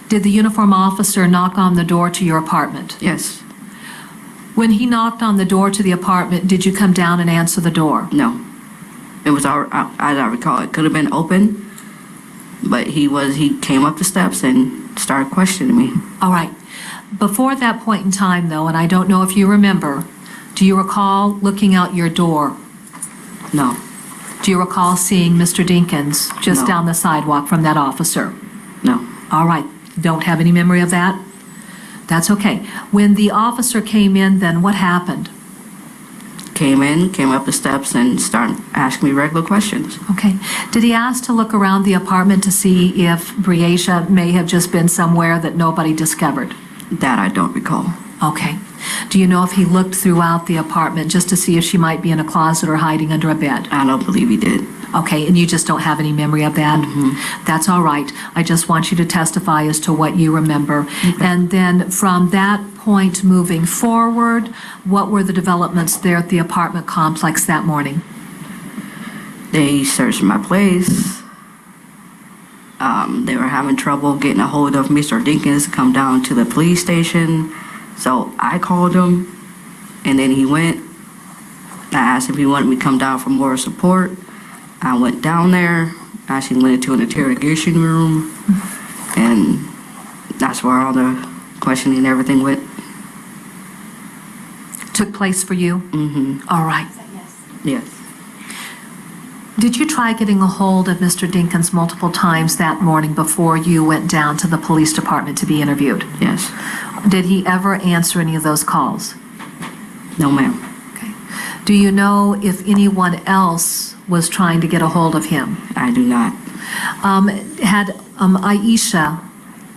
Did the uniform officer knock on the door to your apartment? Yes. When he knocked on the door to the apartment, did you come down and answer the door? No. It was, as I recall, it could have been open, but he came up the steps and started questioning me. All right. Before that point in time, though, and I don't know if you remember, do you recall looking out your door? No. Do you recall seeing Mr. Dinkins just No. down the sidewalk from that officer? No. All right. Don't have any memory of that? That's okay. When the officer came in, then what happened? Came in, came up the steps and started asking me regular questions. Okay. Did he ask to look around the apartment to see if Breasia may have just been somewhere that nobody discovered? That I don't recall. Okay. Do you know if he looked throughout the apartment just to see if she might be in a closet or hiding under a bed? I don't believe he did. Okay, and you just don't have any memory of that? That's all right. I just want you to testify as to what you remember. And then from that point moving forward, what were the developments there at the apartment complex that morning? They searched my place. They were having trouble getting a hold of Mr. Dinkins to come down to the police station. So I called him, and then he went. I asked if he wanted me to come down for more support. I went down there. I actually went into an interrogation room, and that's where all the questioning and everything went. Took place for you? Mm-hmm. All right. Yes. Did you try getting a hold of Mr. Dinkins multiple times that morning before you went down to the police department to be interviewed? Yes. Did he ever answer any of those calls? No, ma'am. Okay. Do you know if anyone else was trying to get a hold of him? I do not. Had Aisha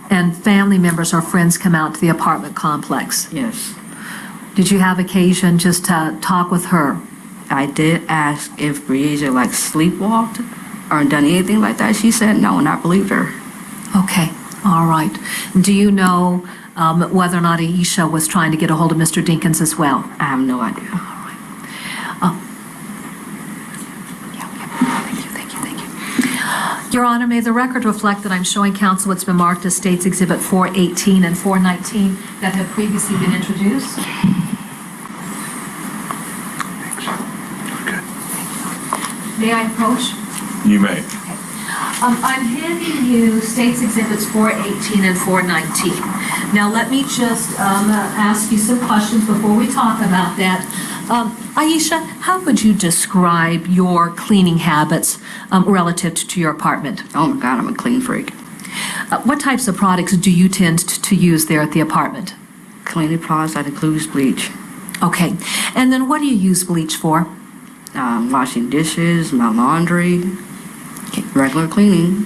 and family members or friends come out to the apartment complex? Yes. Did you have occasion just to talk with her? I did ask if Breasia sleepwalked or done anything like that. She said no, and I believed her. Okay, all right. Do you know whether or not Aisha was trying to get a hold of Mr. Dinkins as well? I have no idea. Thank you. Your Honor, may the record reflect that I'm showing counsel what's been marked as States Exhibit 418 and 419 that have previously been introduced. May I approach? You may. I'm handing you States Exhibits 418 and 419. Now, let me just ask you some questions before we talk about that. Aisha, how would you describe your cleaning habits relative to your apartment? Oh my God, I'm a clean freak. What types of products do you tend to use there at the apartment? Cleaning products that includes bleach. Okay. And then what do you use bleach for? Washing dishes, my laundry, regular cleaning.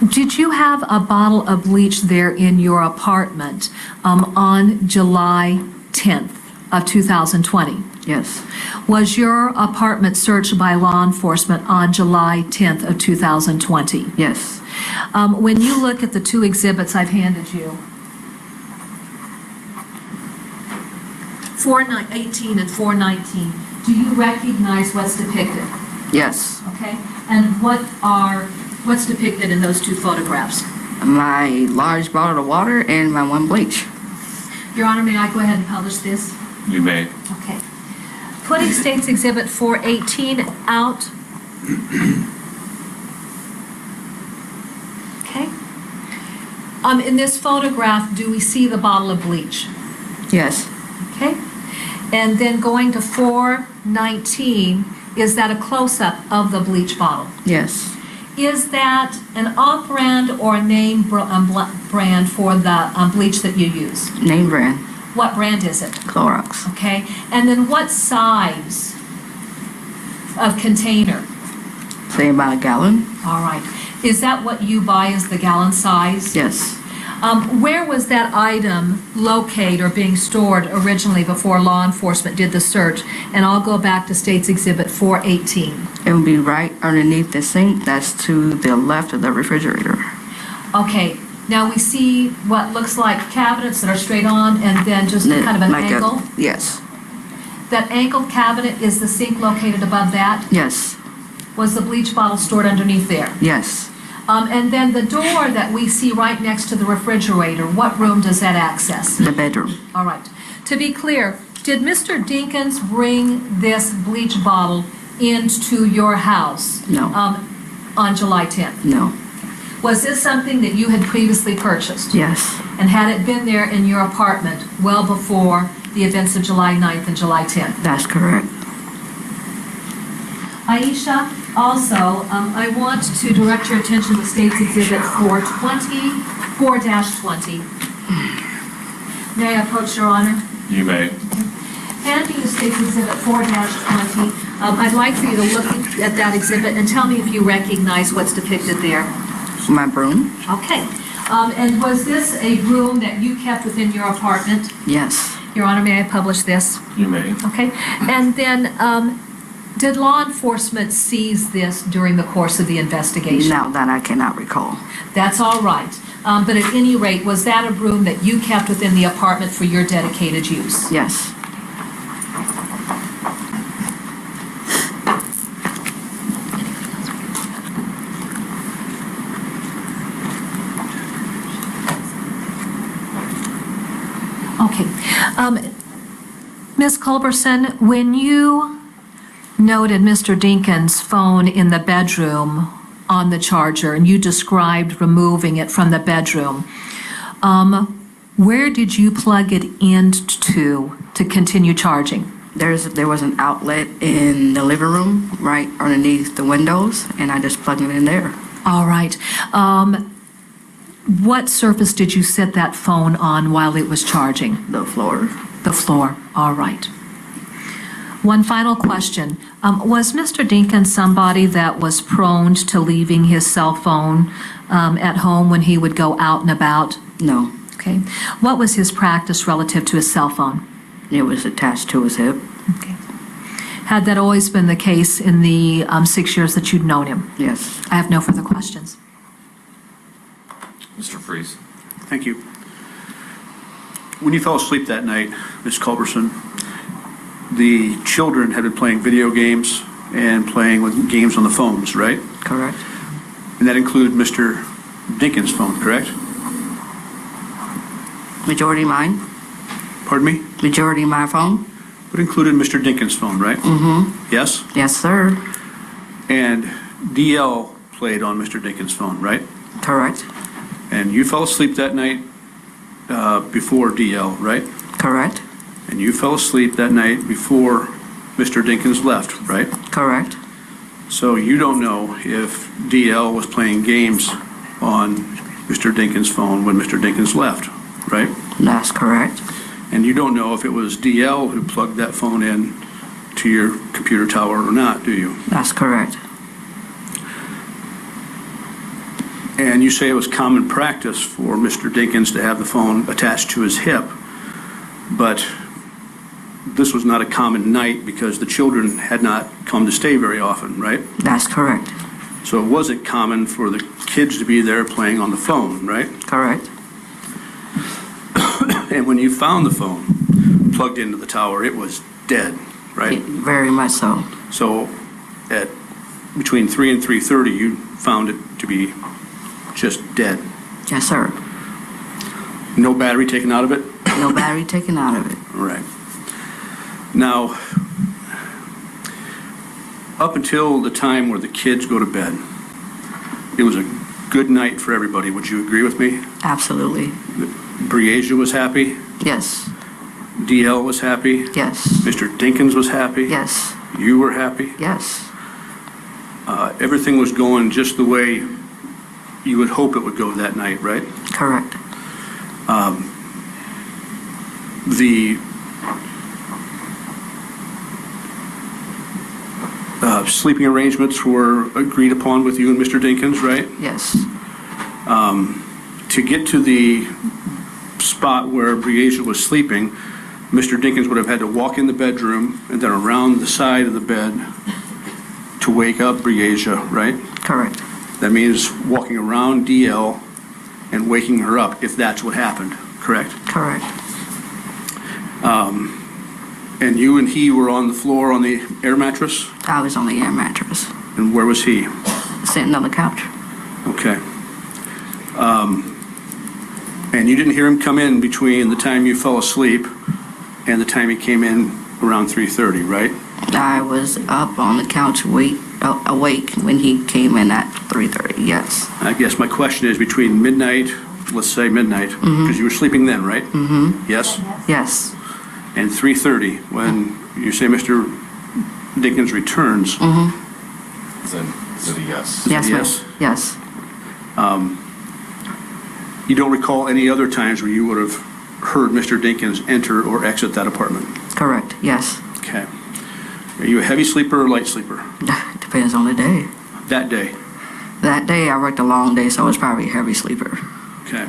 Did you have a bottle of bleach there in your apartment on July 10th? of 2020. Yes. Was your apartment searched by law enforcement on July 10th of 2020? Yes. When you look at the two exhibits I've handed you, 418 and 419, do you recognize what's depicted? Yes. Okay, and what's depicted in those two photographs? My large bottle of water and my one bleach. Your Honor, may I go ahead and publish this? You may. Okay. Putting State's Exhibit 418 out. Okay. In this photograph, do we see the bottle of bleach? Yes. Okay. And then going to 419, is that a close-up of the bleach bottle? Yes. Is that an off-brand or a name brand for the bleach that you use? Name brand. What brand is it? Clorox. Okay, and then what size of container? Say about a gallon. All right. Is that what you buy as the gallon size? Yes. Where was that item located or being stored originally before law enforcement did the search? And I'll go back to State's Exhibit 418. It would be right underneath the sink. That's to the left of the refrigerator. Okay, now we see what looks like cabinets that are straight on and then just kind of an Like angle. Yes. That angled cabinet, is the sink located above that? Yes. Was the bleach bottle stored underneath there? Yes. And then the door that we see right next to the refrigerator, what room does that access? The bedroom. All right. To be clear, did Mr. Dinkins bring this bleach bottle into your house? No. On July 10th? No. Was this something that you had previously purchased? Yes. And had it been there in your apartment well before the events of July 9th and July 10th? That's correct. Aisha, also, I want to direct your attention to State's Exhibit 420. May I approach, Your Honor? You may. Handing you State's Exhibit 420, I'd like for you to look at that exhibit and tell me if you recognize what's depicted there. My broom. Okay. And was this a room that you kept within your apartment? Yes. Your Honor, may I publish this? You may. Okay. And then, did law enforcement seize this during the course of the investigation? Now that I cannot recall. That's all right. But at any rate, was that a room that you kept within the apartment for your dedicated use? Yes. Okay. Ms. Culberson, when you noted Mr. Dinkins' phone in the bedroom on the charger, and you described removing it from the bedroom, where did you plug it into to continue charging? There was an outlet in the living room right underneath the windows, and I just plugged it in there. All right. What surface did you set that phone on while it was charging? The floor. The floor. All right. One final question. Was Mr. Dinkins somebody that was prone to leaving his cell phone at home when he would go out and about? No. Okay. What was his practice relative to his cell phone? It was attached to his hip. Okay. Had that always been the case in the 6 years that you'd known him? Yes. I have no further questions. Mr. Freeze. Thank you. When you fell asleep that night, Ms. Culberson, the children had been playing video games and playing with games on the phones, right? Correct. And that included Mr. Dinkins' phone, correct? Majority mine. Pardon me? Majority my phone. It included Mr. Dinkins' phone, right? Mm-hmm. Yes? Yes, sir. And DL played on Mr. Dinkins' phone, right? Correct. And you fell asleep that night before DL, right? Correct. And you fell asleep that night before Mr. Dinkins left, right? Correct. So you don't know if DL was playing games on Mr. Dinkins' phone when Mr. Dinkins left, right? That's correct. And you don't know if it was DL who plugged that phone in to your computer tower or not, do you? That's correct. And you say it was common practice for Mr. Dinkins to have the phone attached to his hip, but this was not a common night because the children had not come to stay very often, right? That's correct. So it wasn't common for the kids to be there playing on the phone, right? Correct. And when you found the phone plugged into the tower, it was dead, right? Very much so. So at between 3 and 3:30, you found it to be just dead. Yes, sir. No battery taken out of it? No battery taken out of it. All right. Now, up until the time where the kids go to bed, it was a good night for everybody. Would you agree with me? Absolutely. Breasia was happy. Yes. DL was happy. Yes. Mr. Dinkins was happy. Yes. You were happy. Yes. Everything was going just the way you would hope it would go that night, right? Correct. The sleeping arrangements were agreed upon with you and Mr. Dinkins, right? Yes. To get to the spot where Breasia was sleeping, Mr. Dinkins would have had to walk in the bedroom and then around the side of the bed to wake up Breasia, right? Correct. That means walking around DL and waking her up, if that's what happened, correct? Correct. And you and he were on the floor on the air mattress? I was on the air mattress, And where was he? sitting on the couch. Okay. And you didn't hear him come in between the time you fell asleep and the time he came in around 3:30, right? I was up on the couch, awake when he came in at 3:30. Yes. I guess my question is between midnight, let's say midnight, because you were sleeping then, right? Mm-hmm. Yes? Yes. And 3:30, when you say Mr. Dinkins returns, Mm-hmm. Is it a yes? Yes. ma'am. Yes. Yes. you don't recall any other times where you would have heard Mr. Dinkins enter or exit that apartment? Correct. Yes. Okay. Are you a heavy sleeper or light sleeper? Depends on the day. That day? That day I worked a long day, so I was probably a heavy sleeper. Okay.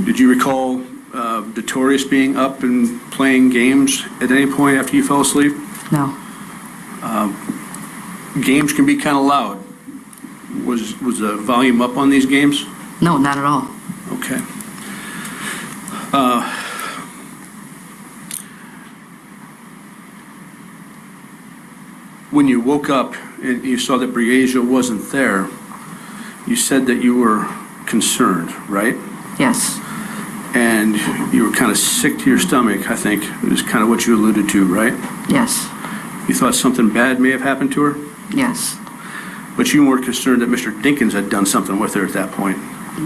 Did you recall Notorious being up and playing games at any point after you fell asleep? No. Games can be kind of loud. Was the volume up on these games? No, not at all. Okay. When you woke up and you saw that Breasia wasn't there, you said that you were concerned, right? Yes. And you were kind of sick to your stomach, I think, is kind of what you alluded to, right? Yes. You thought something bad may have happened to her, Yes. but you weren't concerned that Mr. Dinkins had done something with her at that point.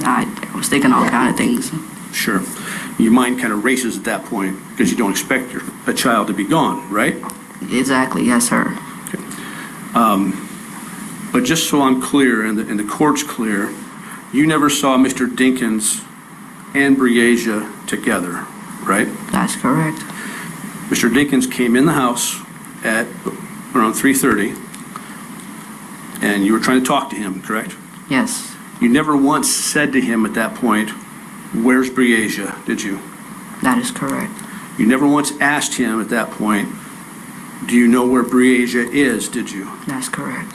I was thinking all kind of things. Sure. Your mind kind of races at that point because you don't expect a child to be gone, right? Exactly. Yes, sir. But just so I'm clear, and the court's clear, you never saw Mr. Dinkins and Breasia together, right? That's correct. Mr. Dinkins came in the house at around 3:30, and you were trying to talk to him, correct? Yes. You never once said to him at that point, "Where's Breasia?" did you? That is correct. You never once asked him at that point, "Do you know where Breasia is?" did you? That's correct.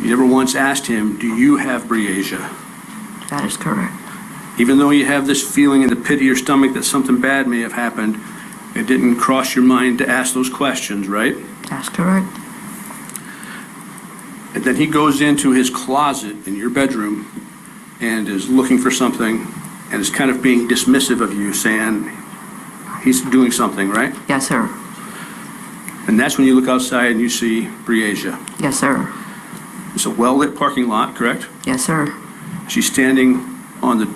You never once asked him, "Do you have Breasia?" That is correct. Even though you have this feeling in the pit of your stomach that something bad may have happened, it didn't cross your mind to ask those questions, right? That's correct. And then he goes into his closet in your bedroom and is looking for something and is kind of being dismissive of you, saying he's doing something, right? Yes, sir. And that's when you look outside and you see Breasia. Yes, sir. It's a well-lit parking lot, correct? Yes, sir. She's standing on the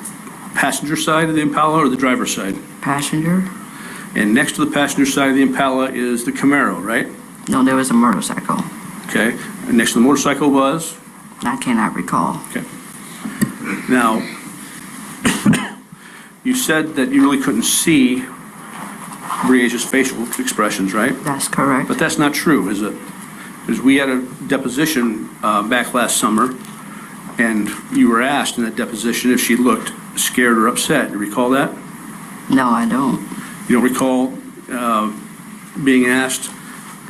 passenger side of the Impala or the driver's side? Passenger? And next to the passenger side of the Impala is the Camaro, right? No, there was a motorcycle. Okay. And next to the motorcycle was? I cannot recall. Okay. Now, you said that you really couldn't see Breasia's facial expressions, right? That's correct. But that's not true, is it? Because we had a deposition back last summer, and you were asked in that deposition if she looked scared or upset. Do you recall that? No, I don't. You don't recall being asked,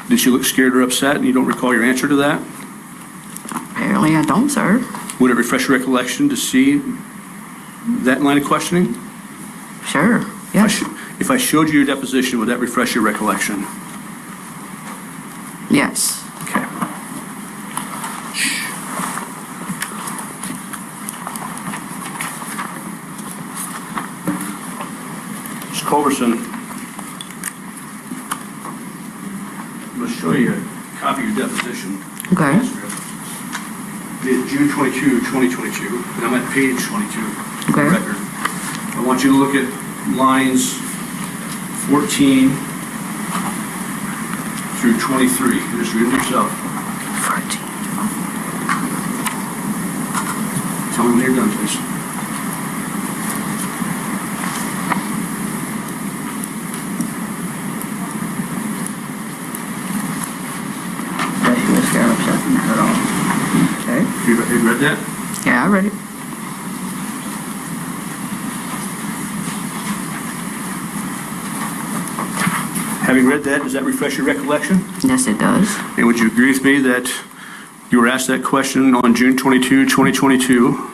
did she look scared or upset, and you don't recall your answer to that? Apparently I don't, sir. Would it refresh your recollection to see that line of questioning? Sure, yes. If I showed you your deposition, would that refresh your recollection? Yes. Okay. Ms. Culberson, I'm going to show you a copy of your deposition. Okay. It's June 22, 2022, and I'm at page 22 of the Okay. record. I want you to look at lines 14 through 23. Just read it yourself. 14. Tell me when you're done, please. That she was scared upset, not at all. Okay. Have you read that? Yeah, I read it. Having read that, does that refresh your recollection? Yes, it does. And would you agree with me that you were asked that question on June 22, 2022,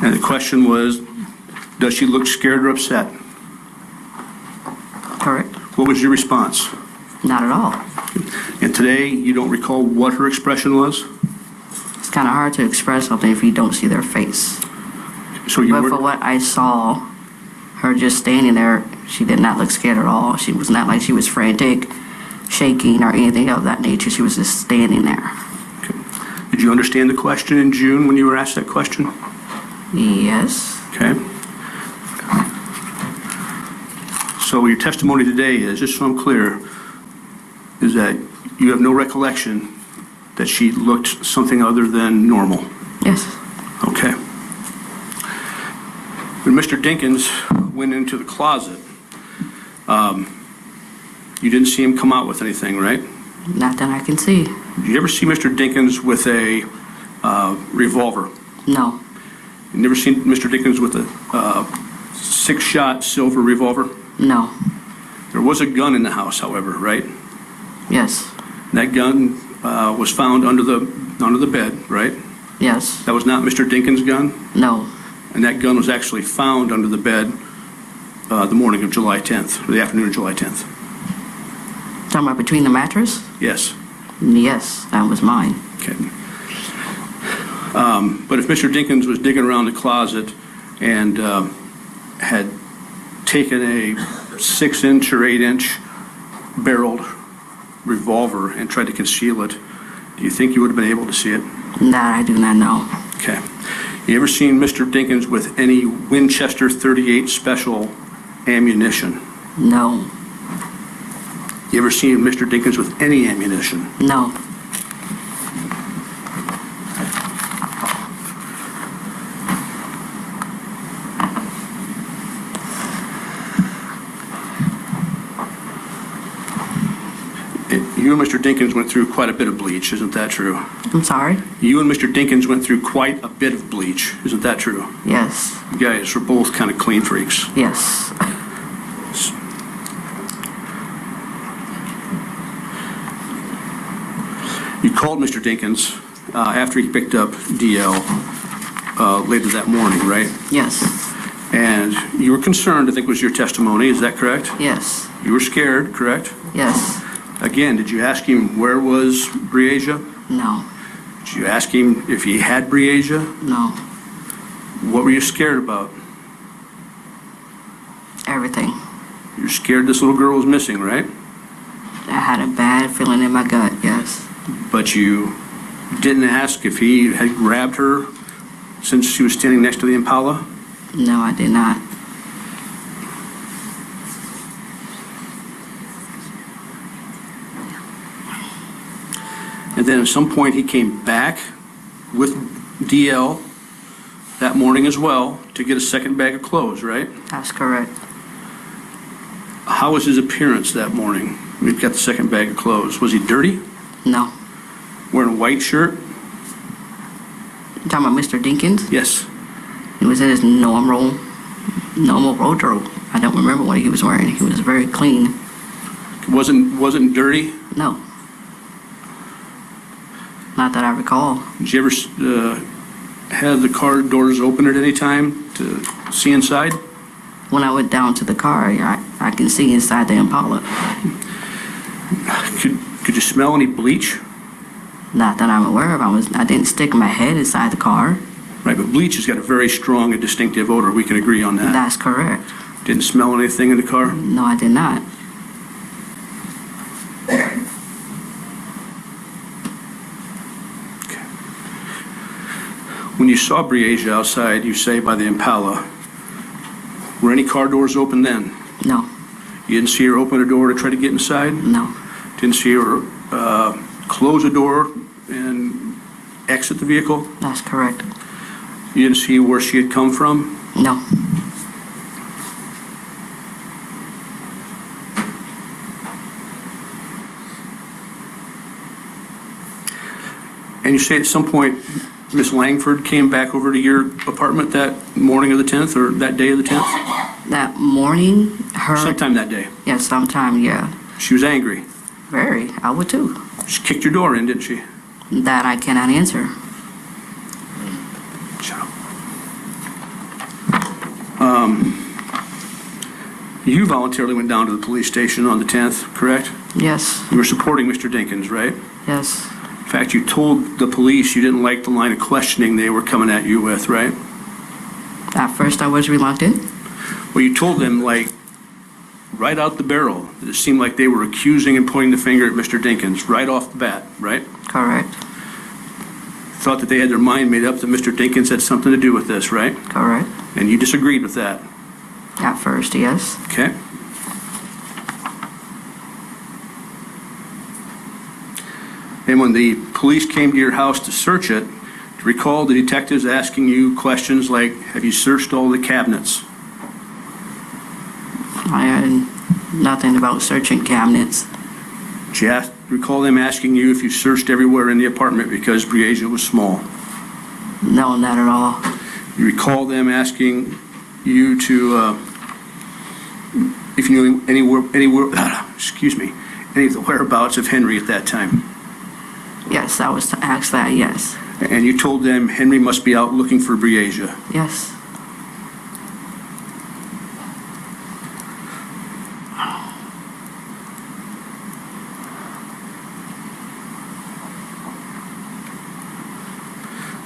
and the question was, does she look scared or upset? Correct. What was your response? Not at all. And today, you don't recall what her expression was? It's kind of hard to express something if you don't see their face. So you But for were, what I saw, her just standing there, she did not look scared at all. She was not like she was frantic, shaking, or anything of that nature. She was just standing there. did you understand the question in June when you were asked that question? Yes. Okay. So your testimony today is, just so I'm clear, is that you have no recollection that she looked something other than normal? Yes. Okay. When Mr. Dinkins went into the closet, you didn't see him come out with anything, right? Not that I can see. Did you ever see Mr. Dinkins with a revolver? No. You never seen Mr. Dinkins with a 6-shot silver revolver? No. There was a gun in the house, however, right? Yes. That gun was found under the bed, right? Yes. That was not Mr. Dinkins' gun? No. And that gun was actually found under the bed the morning of July 10th, or the afternoon of July 10th? Talking about between the mattress? Yes. Yes, that was mine. Okay. But if Mr. Dinkins was digging around the closet and had taken a 6-inch or 8-inch barreled revolver and tried to conceal it, do you think you would have been able to see it? That I do not know. Okay. You ever seen Mr. Dinkins with any Winchester .38 special ammunition? No. You ever seen Mr. Dinkins with any ammunition? No. You and Mr. Dinkins went through quite a bit of bleach, isn't that true? I'm sorry? You and Mr. Dinkins went through quite a bit of bleach, isn't that true? Yes. You guys were both kind of clean freaks. Yes. You called Mr. Dinkins after he picked up DL later that morning, right? Yes. And you were concerned, I think was your testimony, is that correct? Yes. You were scared, correct? Yes. Again, did you ask him where was Breasia? No. Did you ask him if he had Breasia? No. What were you scared about? Everything. You're scared this little girl was missing, right? I had a bad feeling in my gut, yes. But you didn't ask if he had grabbed her since she was standing next to the Impala? No, I did not. And then at some point he came back with DL that morning as well to get a second bag of clothes, right? That's correct. How was his appearance that morning when he got the second bag of clothes? Was he dirty? No. Wearing a white shirt? You talking about Mr. Dinkins? Yes. He was in his normal wardrobe. I don't remember what he was wearing. He was very clean. Wasn't dirty? No. Not that I recall. Did you ever have the car doors open at any time to see inside? When I went down to the car, I can see inside the Impala. Could you smell any bleach? Not that I'm aware of. I didn't stick my head inside the car. Right, but bleach has got a very strong and distinctive odor. We can agree on that. That's correct. Didn't smell anything in the car? No, I did not. When you saw Breasia outside, you say, by the Impala, were any car doors open then? No, You didn't see her open a door to try to get inside? no, Didn't see her close a door and exit the vehicle? that's correct. You didn't see where she had come from? No, And you say at some point, Miss Langford came back over to your apartment that morning of the 10th or that day of the 10th? that morning, Sometime that day. yeah, sometime, yeah. She was angry. Very, I would too. She kicked your door in, didn't she? That I cannot answer. You voluntarily went down to the police station on the 10th, correct? Yes, You were supporting Mr. Dinkins, right? yes, In fact, you told the police you didn't like the line of questioning they were coming at you with, right? at first I was reluctant. Well, you told them, like, right out the barrel, that it seemed like they were accusing and pointing the finger at Mr. Dinkins right off the bat, right? Correct, Thought that they had their mind made up that Mr. Dinkins had something to do with this, right? correct. And you disagreed with that, At first, yes, okay? And when the police came to your house to search it, do you recall the detectives asking you questions like, have you searched all the cabinets? I had nothing about searching cabinets. Did you recall them asking you if you searched everywhere in the apartment because Breasia was small? No, not at all. You recall them asking you to, if you knew any of the whereabouts of Henry at that time? Yes, I was to ask that, yes, And you told them Henry must be out looking for Breasia. yes.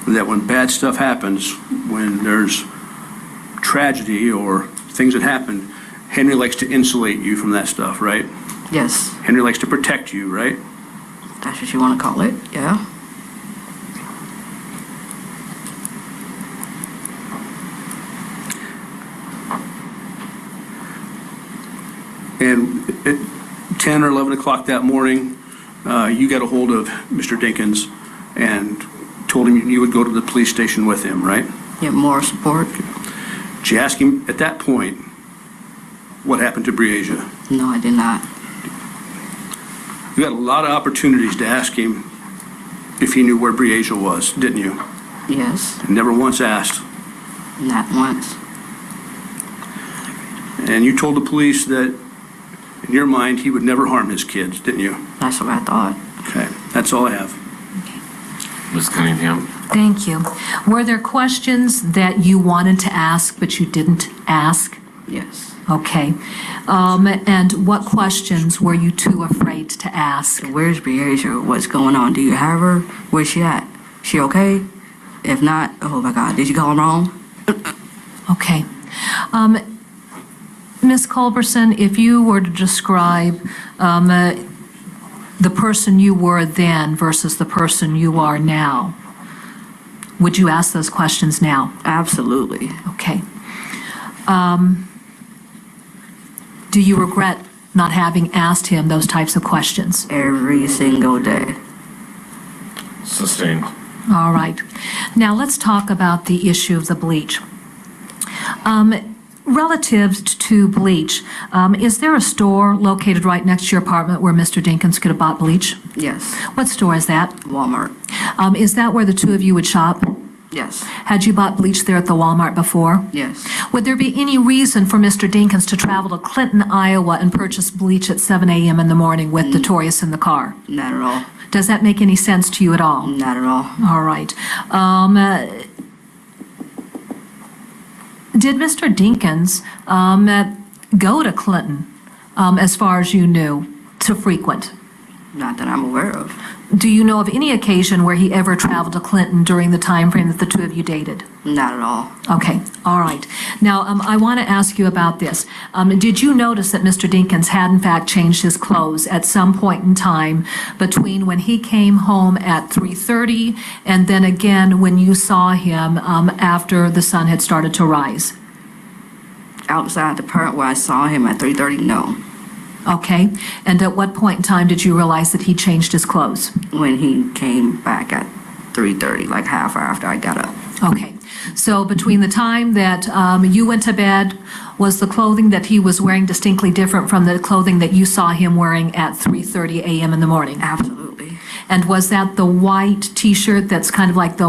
That when bad stuff happens, when there's tragedy or things that happen, Henry likes to insulate you from that stuff, right? Yes, Henry likes to protect you, right? that's what you want to call it, yeah. And at 10 or 11 o'clock that morning, you got a hold of Mr. Dinkins and told him you would go to the police station with him, right? Get more support? Did you ask him at that point what happened to Breasia? No, I did not. You had a lot of opportunities to ask him if he knew where Breasia was, didn't you? Yes, And never once asked. not once. And you told the police that in your mind he would never harm his kids, didn't you? That's what I thought. Okay, that's all I have. Ms. Cunningham? Thank you. Were there questions that you wanted to ask but you didn't ask? Yes. Okay. And what questions were you too afraid to ask? Where's Breasia? What's going on? Do you have her? Where's she at? She okay? If not, oh my God, did you call him wrong? Okay. Ms. Culberson, if you were to describe the person you were then versus the person you are now, would you ask those questions now? Absolutely. Okay. Do you regret not having asked him those types of questions? Every single day. Sustained. All right. Now, let's talk about the issue of the bleach. Relative to bleach, is there a store located right next to your apartment where Mr. Dinkins could have bought bleach? Yes. What store is that? Walmart. Is that where the two of you would shop? Yes. Had you bought bleach there at the Walmart before? Yes. Would there be any reason for Mr. Dinkins to travel to Clinton, Iowa and purchase bleach at 7 a.m. in the morning with the Taurus in the car? Not at all. Does that make any sense to you at all? Not at all. All right. Did Mr. Dinkins go to Clinton, as far as you knew, to frequent? Not that I'm aware of. Do you know of any occasion where he ever traveled to Clinton during the time frame that the two of you dated? Not at all. Okay, all right. Now, I want to ask you about this. Did you notice that Mr. Dinkins had in fact changed his clothes at some point in time between when he came home at 3:30 and then again when you saw him after the sun had started to rise? Outside the part where I saw him at 3:30, no. Okay, and at what point in time did you realize that he changed his clothes? When he came back at 3:30, like half hour after I got up. Okay, so between the time that you went to bed, was the clothing that he was wearing distinctly different from the clothing that you saw him wearing at 3:30 a.m. in the morning? Absolutely. And was that the white T-shirt that's kind of like the,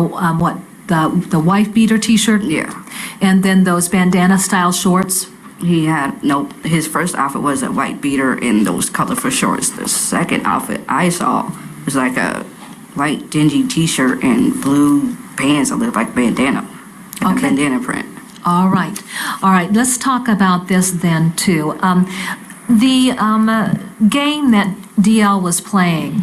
the wife beater T-shirt? Yeah. And then those bandana-style shorts? He had, nope, his first outfit was a white beater and those colorful shorts. The second outfit I saw was like a white dingy T-shirt and blue pants that looked like bandana. Like Okay. a bandana print. All right, all right, let's talk about this then too. The game that DL was playing,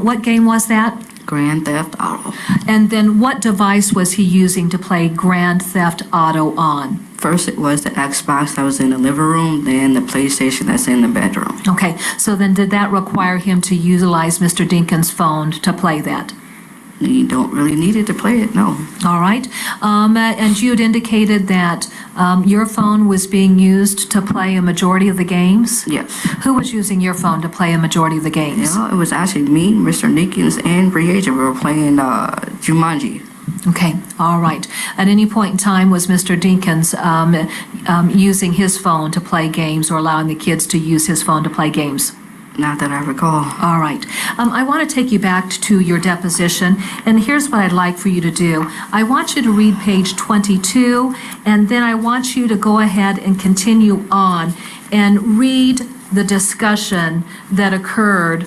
what game was that? Grand Theft Auto. And then what device was he using to play Grand Theft Auto on? First it was the Xbox that was in the living room, then the PlayStation that's in the bedroom. Okay, so then did that require him to utilize Mr. Dinkins' phone to play that? You don't really need it to play it, no. All right, and you had indicated that your phone was being used to play a majority of the games? Yes. Who was using your phone to play a majority of the games? Yeah, it was actually me, Mr. Dinkins, and Breasia. We were playing Jumanji. Okay, all right. At any point in time, was Mr. Dinkins using his phone to play games or allowing the kids to use his phone to play games? Not that I recall. All right. I want to take you back to your deposition, and here's what I'd like for you to do. I want you to read page 22, and then I want you to go ahead and continue on and read the discussion that occurred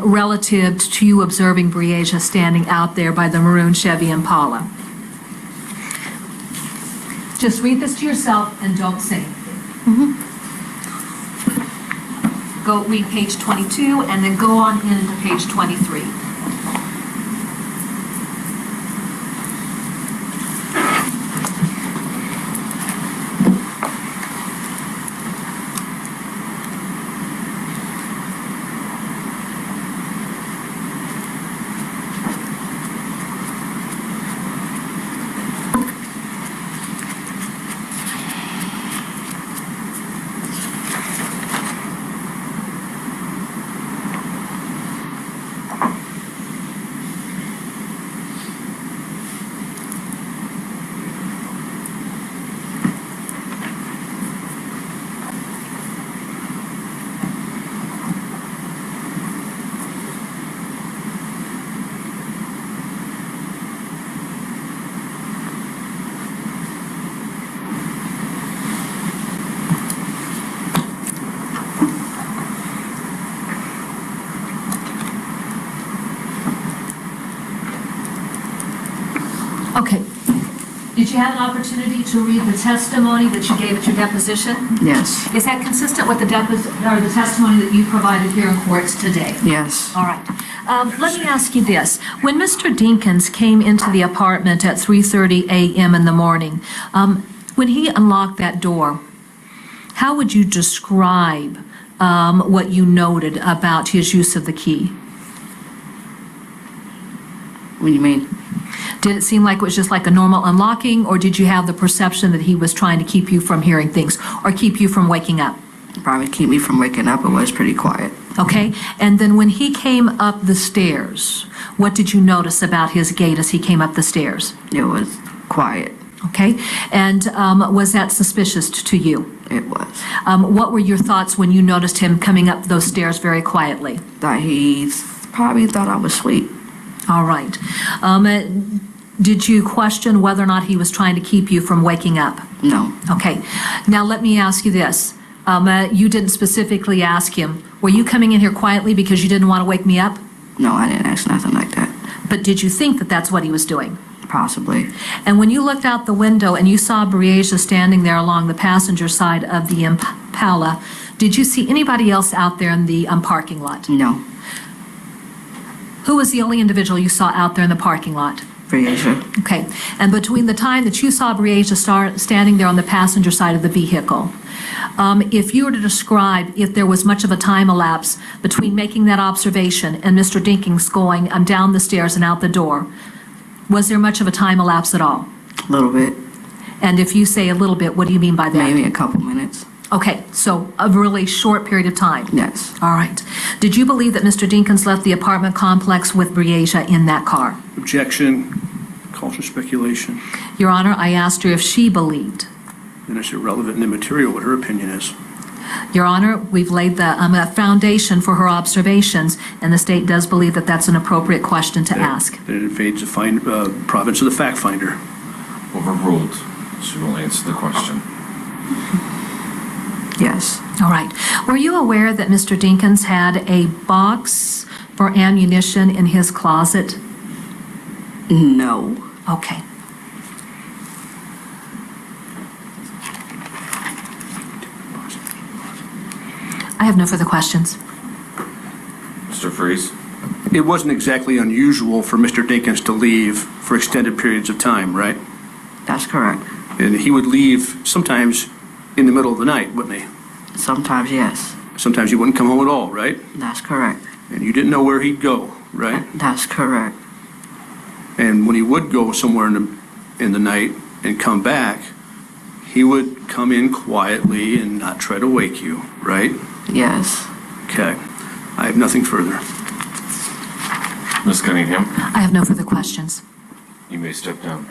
relative to you observing Breasia standing out there by the maroon Chevy Impala. Just read this to yourself and don't say anything. Go read page 22 and then go on into page 23. Okay. Did you have an opportunity to read the testimony that you gave at your deposition? Yes. Is that consistent with the testimony that you provided here in courts today? Yes. All right. Let me ask you this. When Mr. Dinkins came into the apartment at 3:30 a.m. in the morning, when he unlocked that door, how would you describe what you noted about his use of the key? What do you mean? Did it seem like it was just like a normal unlocking, or did you have the perception that he was trying to keep you from hearing things or keep you from waking up? Probably keep me from waking up. It was pretty quiet. Okay? And then when he came up the stairs, what did you notice about his gait as he came up the stairs? It was quiet. Okay? And was that suspicious to you? It was. What were your thoughts when you noticed him coming up those stairs very quietly? That he probably thought I was asleep. All right. Did you question whether or not he was trying to keep you from waking up? No, Okay. Now, let me ask you this. You didn't specifically ask him, were you coming in here quietly because you didn't want to wake me up? no, I didn't ask nothing like that. But did you think that that's what he was doing? Possibly. And when you looked out the window and you saw Breasia standing there along the passenger side of the Impala, did you see anybody else out there in the parking lot? No, Who was the only individual you saw out there in the parking lot? Breasia. Okay. And between the time that you saw Breasia standing there on the passenger side of the vehicle, if you were to describe if there was much of a time elapse between making that observation and Mr. Dinkins going down the stairs and out the door, was there much of a time elapse at all? A little bit, And if you say a little bit, what do you mean by that? maybe a couple minutes. Okay, so a really short period of time. Yes, All right. Did you believe that Mr. Dinkins left the apartment complex with Breasia in that car? Objection, calls for speculation, Your Honor, I asked her if she believed. and it's irrelevant and immaterial what her opinion is. Your Honor, we've laid the foundation for her observations, and the state does believe that that's an appropriate question to ask. That it invades the province of the fact finder. Overruled. She will answer the question. yes, All right. Were you aware that Mr. Dinkins had a box for ammunition in his closet? no, Okay. I have no further questions. Mr. Freeze? It wasn't exactly unusual for Mr. Dinkins to leave for extended periods of time, right? that's correct. And he would leave sometimes in the middle of the night, wouldn't he? Sometimes, yes, Sometimes he wouldn't come home at all, right? that's correct. And you didn't know where he'd go, right? That's correct. And when he would go somewhere in the night and come back, he would come in quietly and not try to wake you, right? Yes, Okay. I have nothing further. Ms. Cunningham, I have no further questions. you may step down.